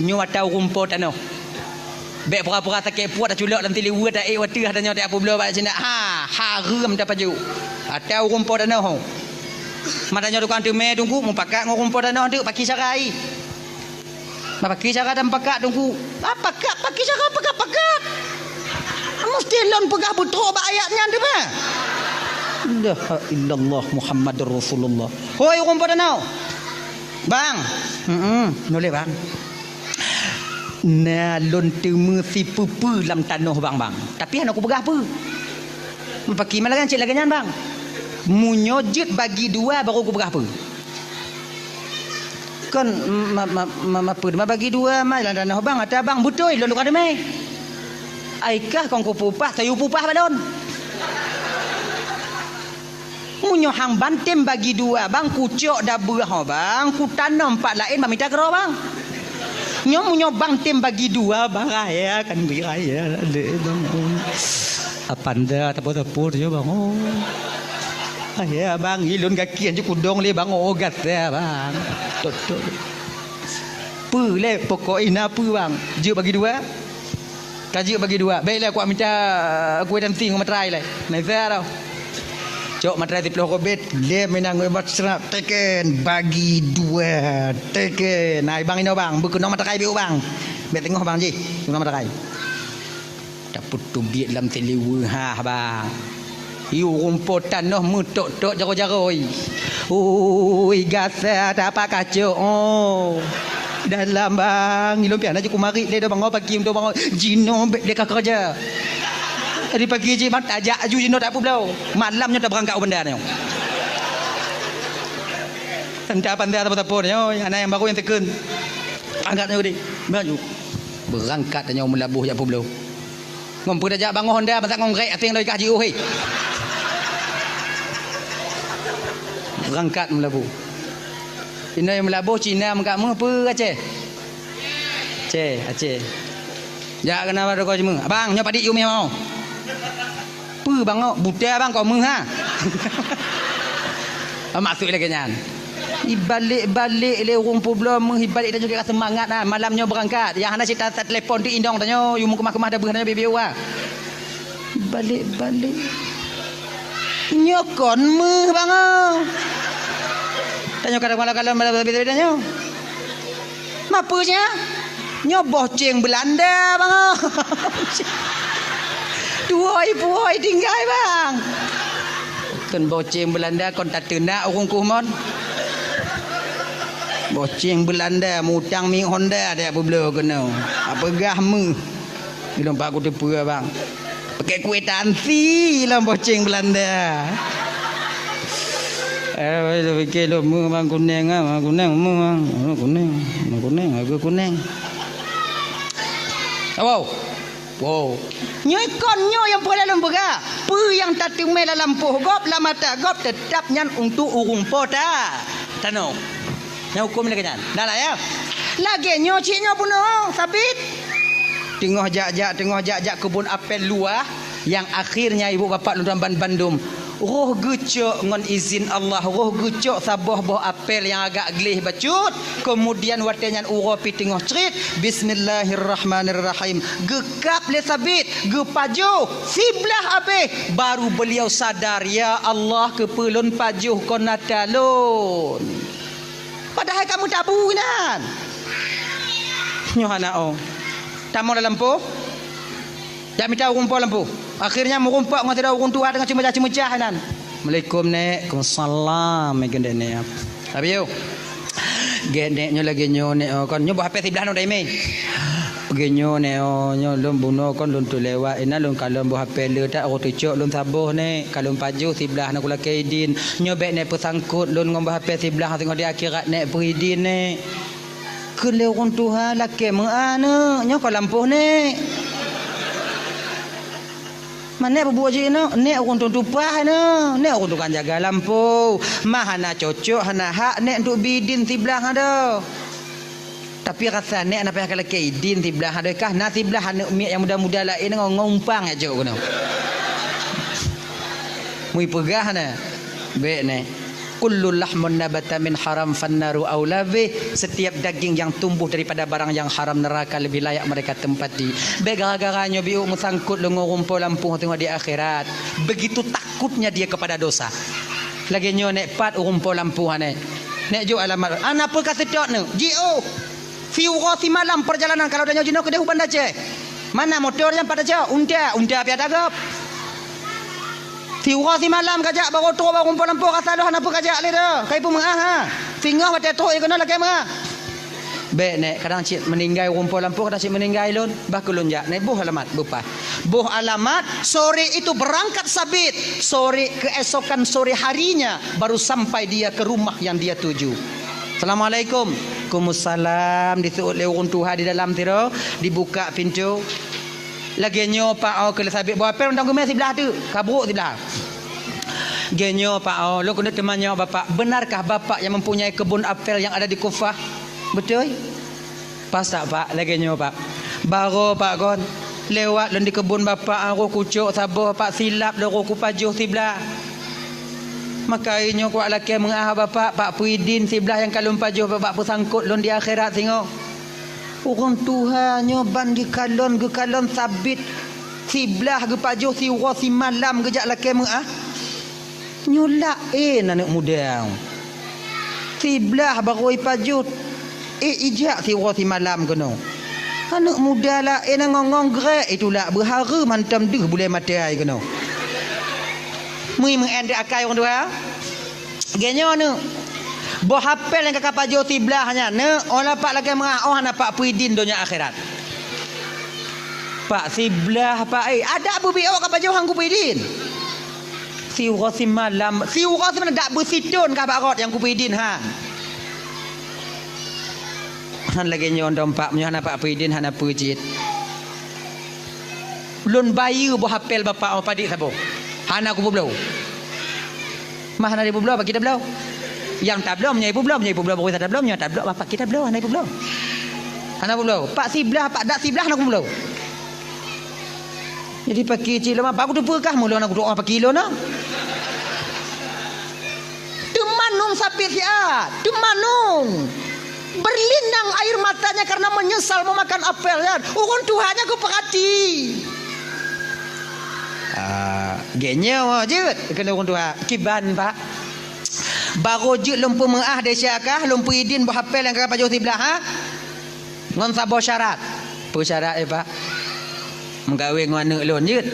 Nyo atau rumpok tanah. Bek pura-pura sakit puat dah culak dalam tiliwa dah watih dah nyo tak apa bela bak cina. Haram dah paju. Atau rumpok tanah ho. Matanya tukang tu me tunggu mu pakat ngo rumpok tanah tu paki sarai. Paki cara dan pakat tunggu. Pakat paki cara pakat. Mesti lon pegah betul bak ayatnya tu mah. La illallah Muhammadur Rasulullah. Hoi rumpok tanah. Bang. Boleh bang. Nah lon temu si pupu dalam tanah bang. Tapi anak aku pegah apa? Paki mana kan cik laganyan bang. Munyojit bagi dua baru aku berapa? Kan apa bagi dua mai dalam tanah bang atau bang betul lalu kada mai. Aikah kau pupah sayu pupah balon. Munyo hang bantem bagi dua bang kucok dah berah bang ku tanam empat lain bang minta kero bang. Munyo bantem bagi dua bang raya kan beraya ada bang. Apa anda tapo-tapo je bang. Ya bang, ilun kaki aja kudong le bang ogat ya bang. Tok. Pu le pokok ina pu bang. Je bagi dua. Kaji bagi dua. Baiklah aku minta aku dan ting matrai le. Naizar tau. Cok matrai 10 robet le menang oi mat serap teken bagi dua. Teken. Nai bang ino bang, bekunong matrai biu bang. Bet tengok bang ji. Kunong matrai. Daput tu biat dalam telewa ha bang. Iu rumput tanah mutok-tok jaro-jaro. Oi gasa tak apa kacau. Oh. Dalam bang, ilom pian aja ku mari le bang pagi untuk bang jino dia kerja. Tadi pagi je mat ajak aju jino tak apa belau. Malamnya dah berangkat benda ni. Tanda pandai apa-apa ni. Anak yang baru yang tekan. Angkatnya gede. Baju. Berangkat tanya melabuh jak apa belau. Ngomong dah jak bang Honda pasal ngongkrek ating dari kaji oi. Berangkat melabuh. Cina yang melabuh Cina mengak apa Aceh? Aceh. Ya kenapa kau cuma? Abang nyo padik you mau. Apa bang buta bang kau meng ha. Masuk lagi nyan. Ibalik le rumput belum ibalik dah juga semangat ah malamnya berangkat. Yang hana cerita telefon tu indong tanya you kemah-kemah dah berhana bibiu ah. Balik. Nyokon meh bang. Tanya kadang-kadang beda-beda nyo. Mapanya? Nyo boceng Belanda bang. Duoi tinggal bang. Kan boceng Belanda kon tak tenak urung kumon. Boceng Belanda mutang mi Honda dia apa belo kena. Apa gah mu. Ilom pak aku tepu bang. Pakai kuih tansi lah boceng Belanda. Fikir lo mu bang kuning ah kuning mu bang kuning aku kuning. Wow. Nyoi konyo yang boleh lembaga. Pu yang tak tumai dalam puh gop la mata gop tetap nyan untuk urung pota. Tano. Nya hukum ni kenyan. Dah lah ya. Lagi nyo ciknyo puno sabit. Tengah jak kebun apel luar yang akhirnya ibu bapa lu dalam Bandung. Roh gucuk ngon izin Allah, roh gucuk sabah boh apel yang agak gelih bacut, kemudian watenyan uro pi tengah cerit bismillahirrahmanirrahim gekap le sabit gepaju siblah abe baru beliau sadar ya Allah kepelun pajuh konatalun padahal kamu tabunan nyohana oh tamu dalam po jak minta rumput lampu. Akhirnya merumpak dengan tidak orang tua dengan cemecah-cemecah nan. Assalamualaikum nek. Waalaikumsalam megende nek. Tapi yo. Gendeknya lagi nyo nek kon nyo HP sebelah no dai me. Genyo nek nyo lum buno kon lun tu lewat ina lun kalau bu HP le tak ro tucuk lun sabuh nek kalau paju sebelah nak kula kaidin nyo bek nek pesangkut lun ngom HP sebelah tengok di akhirat nek peridin nek. Kele orang tua laki mana nyo ko lampuh nek. Mana berbuat je nek orang tumpah nek orang tukang jaga lampu. Mah hana cocok hana hak nek untuk bidin tiblah ada. Tapi rasa nek apa yang kalau kaidin tiblah adakah na tiblah hana umi yang muda-muda lain ngompang aja kono. Mui pegah na. Baik nek. Kullu lahmun nabata min haram fannaru aula bih. Setiap daging yang tumbuh daripada barang yang haram neraka lebih layak mereka tempati. Gara-garanya biu musangkut lengo rumpul lampu tengok di akhirat. Begitu takutnya dia kepada dosa. Lagi nyo nek pat rumpul lampu ane. Nek jo alamat. Ana apa kata tok ne? Jio. Fi urati malam perjalanan kalau dah nyo jino ke Dehuban Aceh. Mana motornya pada jauh? Unta piada gap. Tiura si malam kajak baru tu baru rumpul lampu kata dah apa kajak le dah. Kai pun mengah ha. Tinggal mata tu ikon lah kamera. Baik nek kadang cik meninggal rumpul lampu kadang cik meninggal lon bakulun jak. Nek buh alamat bupa. Buh alamat sore itu berangkat sabit. Sore keesokan sore harinya baru sampai dia ke rumah yang dia tuju. Assalamualaikum. Waalaikumsalam. Disuruh le urun Tuhan di dalam tiro, dibuka pintu. Lagi nyo pak au ke sabit buat apa undang gumai sebelah tu kabruk sebelah genyo pak au lo kena temannya bapak benarkah bapak yang mempunyai kebun apel yang ada di Kufah betul pas tak pak lagi nyo pak baru pak kon lewat di kebun bapak aku kucuk sabar pak silap lo ku pajuh sebelah maka inyo kuat laki mengah bapak pak Puidin sebelah yang kalun pajuh bapak pusangkut lon di akhirat tengok. Orang Tuhan nyoban di kalon sabit sebelah ke pajuh si ura si malam kejak laki mengah nyulak anak muda sebelah baru pajuh ijak si ura si malam kena anak muda lah ngongong gerak itulah berhara mantam deh boleh mati ai kena mui mengendek akai orang tua genyo ni boh hafal yang kakak pajuh tiblahnya ne olah pak lagi mengah oh anak pak Puidin dunia akhirat pak siblah pak ada abu bio kakak pajuh hang Puidin si urosi malam dak bersitun kakak rot yang Puidin ha han lagi nyondom pak punya anak pak Puidin hana pujit lun bayu boh hafal bapak apa dik sabo hana aku belau mah hana di belau apa kita belau yang tak belum nyai belum baru tak belum nyai tak belum bapak kita belum anak belum anak belum pak siblah pak dak siblah anak belum jadi pakai cilo mah aku tu perkah mula aku doa pakai kilo na temanung sapi siat temanung berlinang air matanya karena menyesal memakan apel kan urun Tuhannya aku perhati genyo je kena urun Tuhan kiban pak baru je lumpu mengah de syakah lumpu idin berhafal yang kakak pajuh sebelah ha ngon sabo syarat apa syarat pak mengkawin dengan anak lon je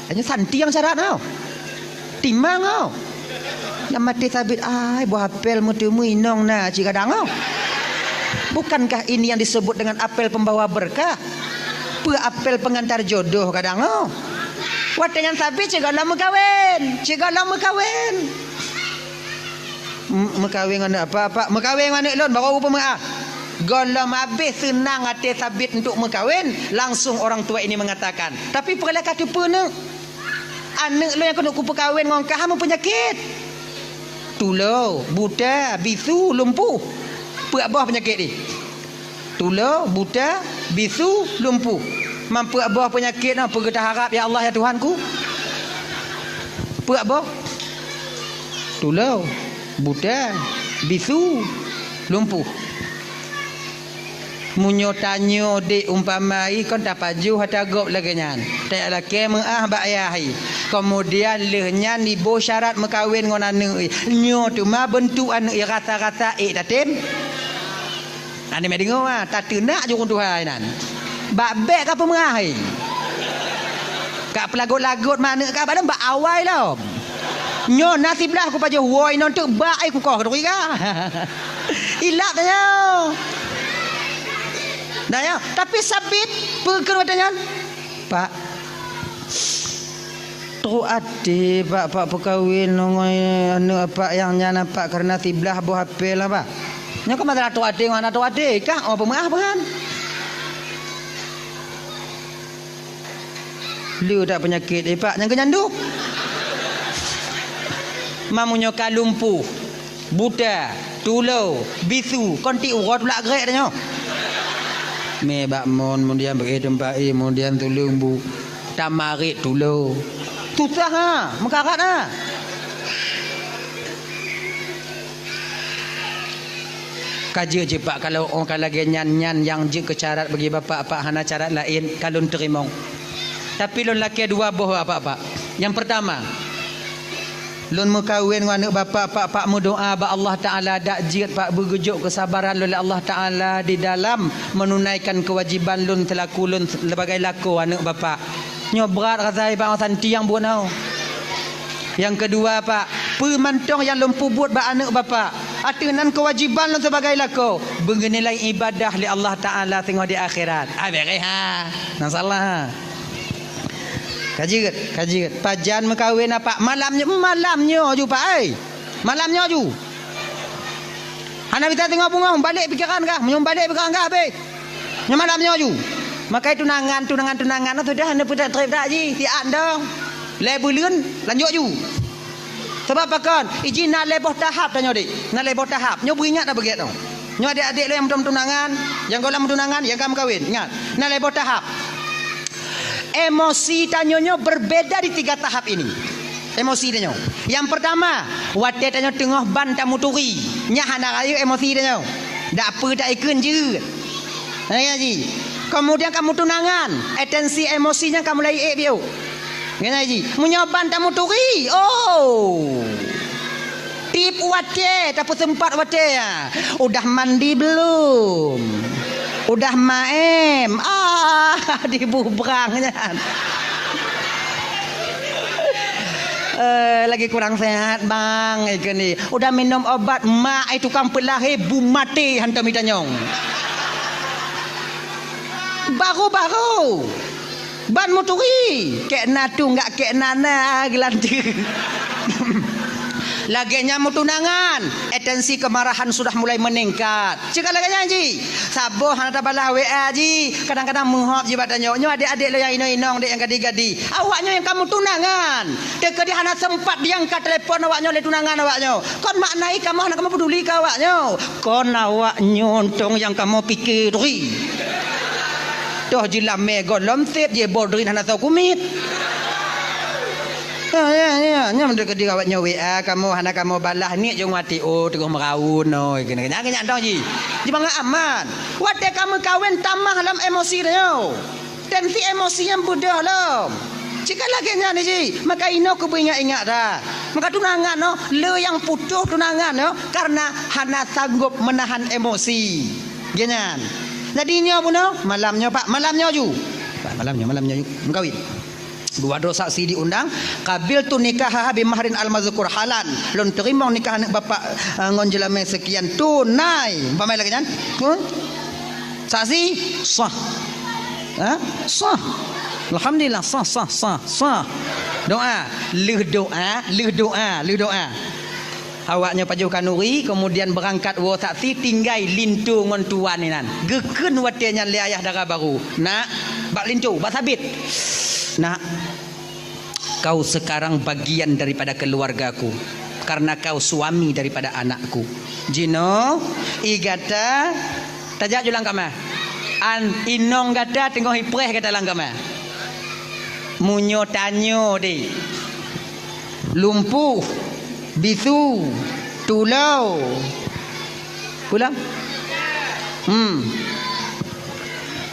hanya santi yang syarat tau timbang tau yang mati sabit ai berhafal mutemu inong na cik kadang tau bukankah ini yang disebut dengan apel pembawa berkah apel pengantar jodoh kadang tau wat dengan sabit cik kadang mekawin mekawin anak apa mekawin anak lon baru rupa mengah golam habis senang hati sabit untuk mekawin langsung orang tua ini mengatakan tapi perlah kata pun anak lo yang kena ku perkawin dengan kamu penyakit tulau buta bisu lumpuh apa penyakit ni tulau buta bisu lumpuh mampu abah penyakit apa kita harap ya Allah ya Tuhanku apa tulau buta bisu lumpuh munyo tanyo de umpamai kon tak paju hata gop lagi nyan tak laki mengah bak ayahi kemudian lehnyan di bo syarat mekawin ngon anak nyo tu ma bentuk anak rata-rata tatim ane me dengar ah tak tenak je orang Tuhan nan bak bek apa mengah kak pelagut-lagut mana kak badan bak awai lah nyo nasiblah aku paju woi non tu bak ai ku kau kedua ilak tanya dah ya tapi sabit perker katanya pak tu ade pak perkahwin nongoi anu apa yang nyana pak karena tiblah buah apel lah pak nya kau masalah tu ade mana tu ade kah apa mengah kan Lu tak penyakit pak yang kenyanduk. Mamunyo kalumpuh, buta, tulau, bisu, konti urut pula gerak dah nyo. Me bak mon kemudian bagi tempat kemudian tulung bu. Tamarit tulau. Susah ha, mekarat ha. Kaja je pak kalau orang lagi nyan-nyan yang je kecarat bagi bapak pak hana carat lain kalun terimong. Tapi lon laki dua boh apa-apa. Yang pertama, lon mekawin dengan anak bapak pak mu doa ba Allah Taala dak jit pak bergejuk kesabaran oleh Allah Taala di dalam menunaikan kewajiban lon telaku lon sebagai laku anak bapak. Nyo berat rasai pak santi yang bunau. Yang kedua pak, pemantong yang lumpuh buat ba anak bapak. Atunan kewajiban lon sebagai laku bernilai ibadah li Allah Taala tengok di akhirat. Beres ha. Nak salah ha. Kaji pajan mekawin apa malamnya ju pak ai. Malamnya ju. Ana kita tengok bunga balik pikiran kah? Menyum balik pikiran kah be? Nya malamnya ju. Makai tunangan sudah anda putar trip dak ji. Tiak dong. Le bulan lanjut ju. Sebab apa kan? Izin nak leboh tahap dah nyo dik. Nak leboh tahap. Nyo beringat dah begitu. Nyo adik-adik lo yang belum tunangan, yang golong tunangan, yang kamu kahwin. Ingat, nak leboh tahap. Emosi tanyonyo berbeda di 3 tahap ini. Emosi tanyo. Yang pertama, wate tanyo tengah ban tamu turi. Nya hana rayu emosi tanyo. Dak apa dak ikun je. Ya ji. Kemudian kamu tunangan, atensi emosinya kamu lai biu. Ngena ji. Munyoban tamu turi. Oh. Tip wate, tapi sempat wate ya. Udah mandi belum? Udah maem. Dibubrangnya. Lagi kurang sehat bang ikan ni. Udah minum obat mak itu tukang pelahir bu mati hantar mitanyong. Baru ban moturi kek natu enggak kek nana gelanti. Laginya mau tunangan, atensi kemarahan sudah mulai meningkat. Cakap lagi ji, saboh hana balah WA ji, kadang-kadang menghop ji badannya. Nyo adik-adik lo yang inong-inong, dek yang gadi-gadi. Awaknya yang kamu tunangan, dek dia hana sempat diangkat telefon awaknya oleh tunangan awaknya. Kon maknai kamu hana kamu peduli ke awaknya. Kon awaknya untung yang kamu pikiri. Toh jilam megolom tip je bodrin hana tahu kumit. Ya, mendekat di awaknya WA kamu hana kamu balah ni jong mati tengah meraun kena dong ji. Di bangga aman. Wate kamu kawin tamah dalam emosi dia. Tensi emosi yang budah lom. Jika lagi ni ji, maka ino ku ingat-ingat dah. Maka tunangan no, le yang putus tunangan no karena hana sanggup menahan emosi. Genyan. Jadinya pun no, malamnya pak, malamnya ju. Pak, malamnya ju. Mengkawin. 2 dosa saksi diundang kabil tu nikah bi mahrin al mazkur halan lon terima nikah anak bapak ngonjelame sekian tunai pamai lagi kan saksi sah sah alhamdulillah sah doa leh doa awaknya pajuh kanuri kemudian berangkat wo saksi tinggai lintu ngon tuan ni nan geken watenya le ayah dara baru nak bak lintu bak sabit. Nah, kau sekarang bagian daripada keluargaku karena kau suami daripada anakku. Jino, igata, tajak julang kama. An inong gata tengok hipreh kata lang kama. Munyo tanyo de. Lumpuh, bisu, tulau. Pulang?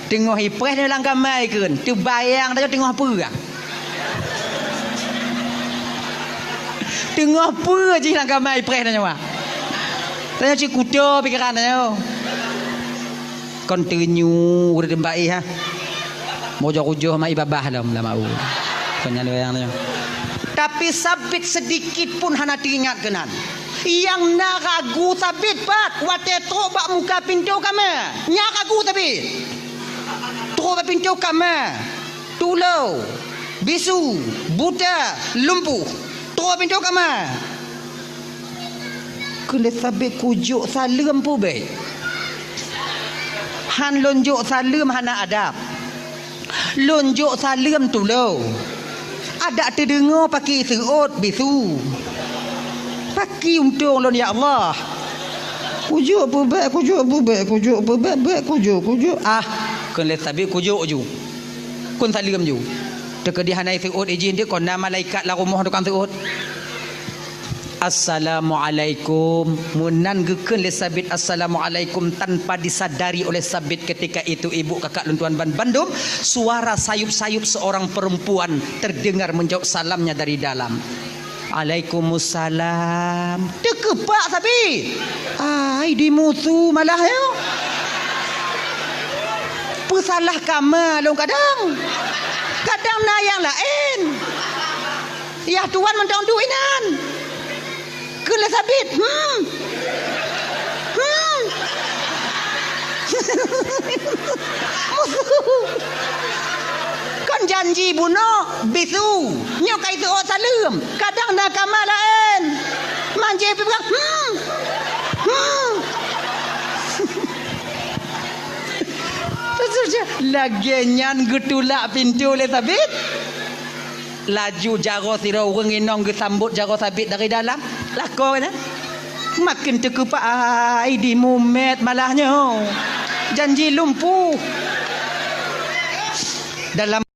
Tengok hipreh dia lang kamai kan. Tu bayang dah tengok apa ah. Tengok apa je lang kamai hipreh dah nyawa. Tanya cik kuda pikiran dah. Continue udah tempat ha. Mojo-mojo mai babah dah mau. Kanya bayang dah. Tapi sabit sedikit pun hana teringat kenan. Yang nak ragu sabit pat wate tok bak muka pintu kami. Nyak ragu sabit. Terus pintu kamar, tulau, bisu, buta, lumpuh. Terus pintu kamar. Kena sabit kujuk salam pun baik. Han lonjok salam hana adab. Lonjok salam tu lo. Ada terdengar pakai serut bisu. Pakai untung lo ya Allah. Kujuk bubek, kujuk bubek, kujuk bubek, kujuk. Kun le sabit kujuk ju. Kun salam ju. Teka di hanai serut izin dia kon nama malaikat la rumah tukang serut. Assalamualaikum. Munan geken le sabit assalamualaikum tanpa disadari oleh sabit ketika itu ibu kakak luntuan ban Bandung, suara sayup-sayup seorang perempuan terdengar menjawab salamnya dari dalam. Waalaikumsalam. Dekepak sabit. Ai di mutu malah yo. Pesalah kamar long kadang. Kadang na yang lain. Ya tuan mentang duinan. Kena sabit. Kan janji bunuh bisu. Nyok kai tu salam. Kadang nak kamar lain. Manje pegang. Lagian getulak pintu le sabit. Laju jaro sira urang inong gesambut jaro sabit dari dalam. Lakon kan? Makin terkepak ai di mumet malahnya. Janji lumpuh. Dalam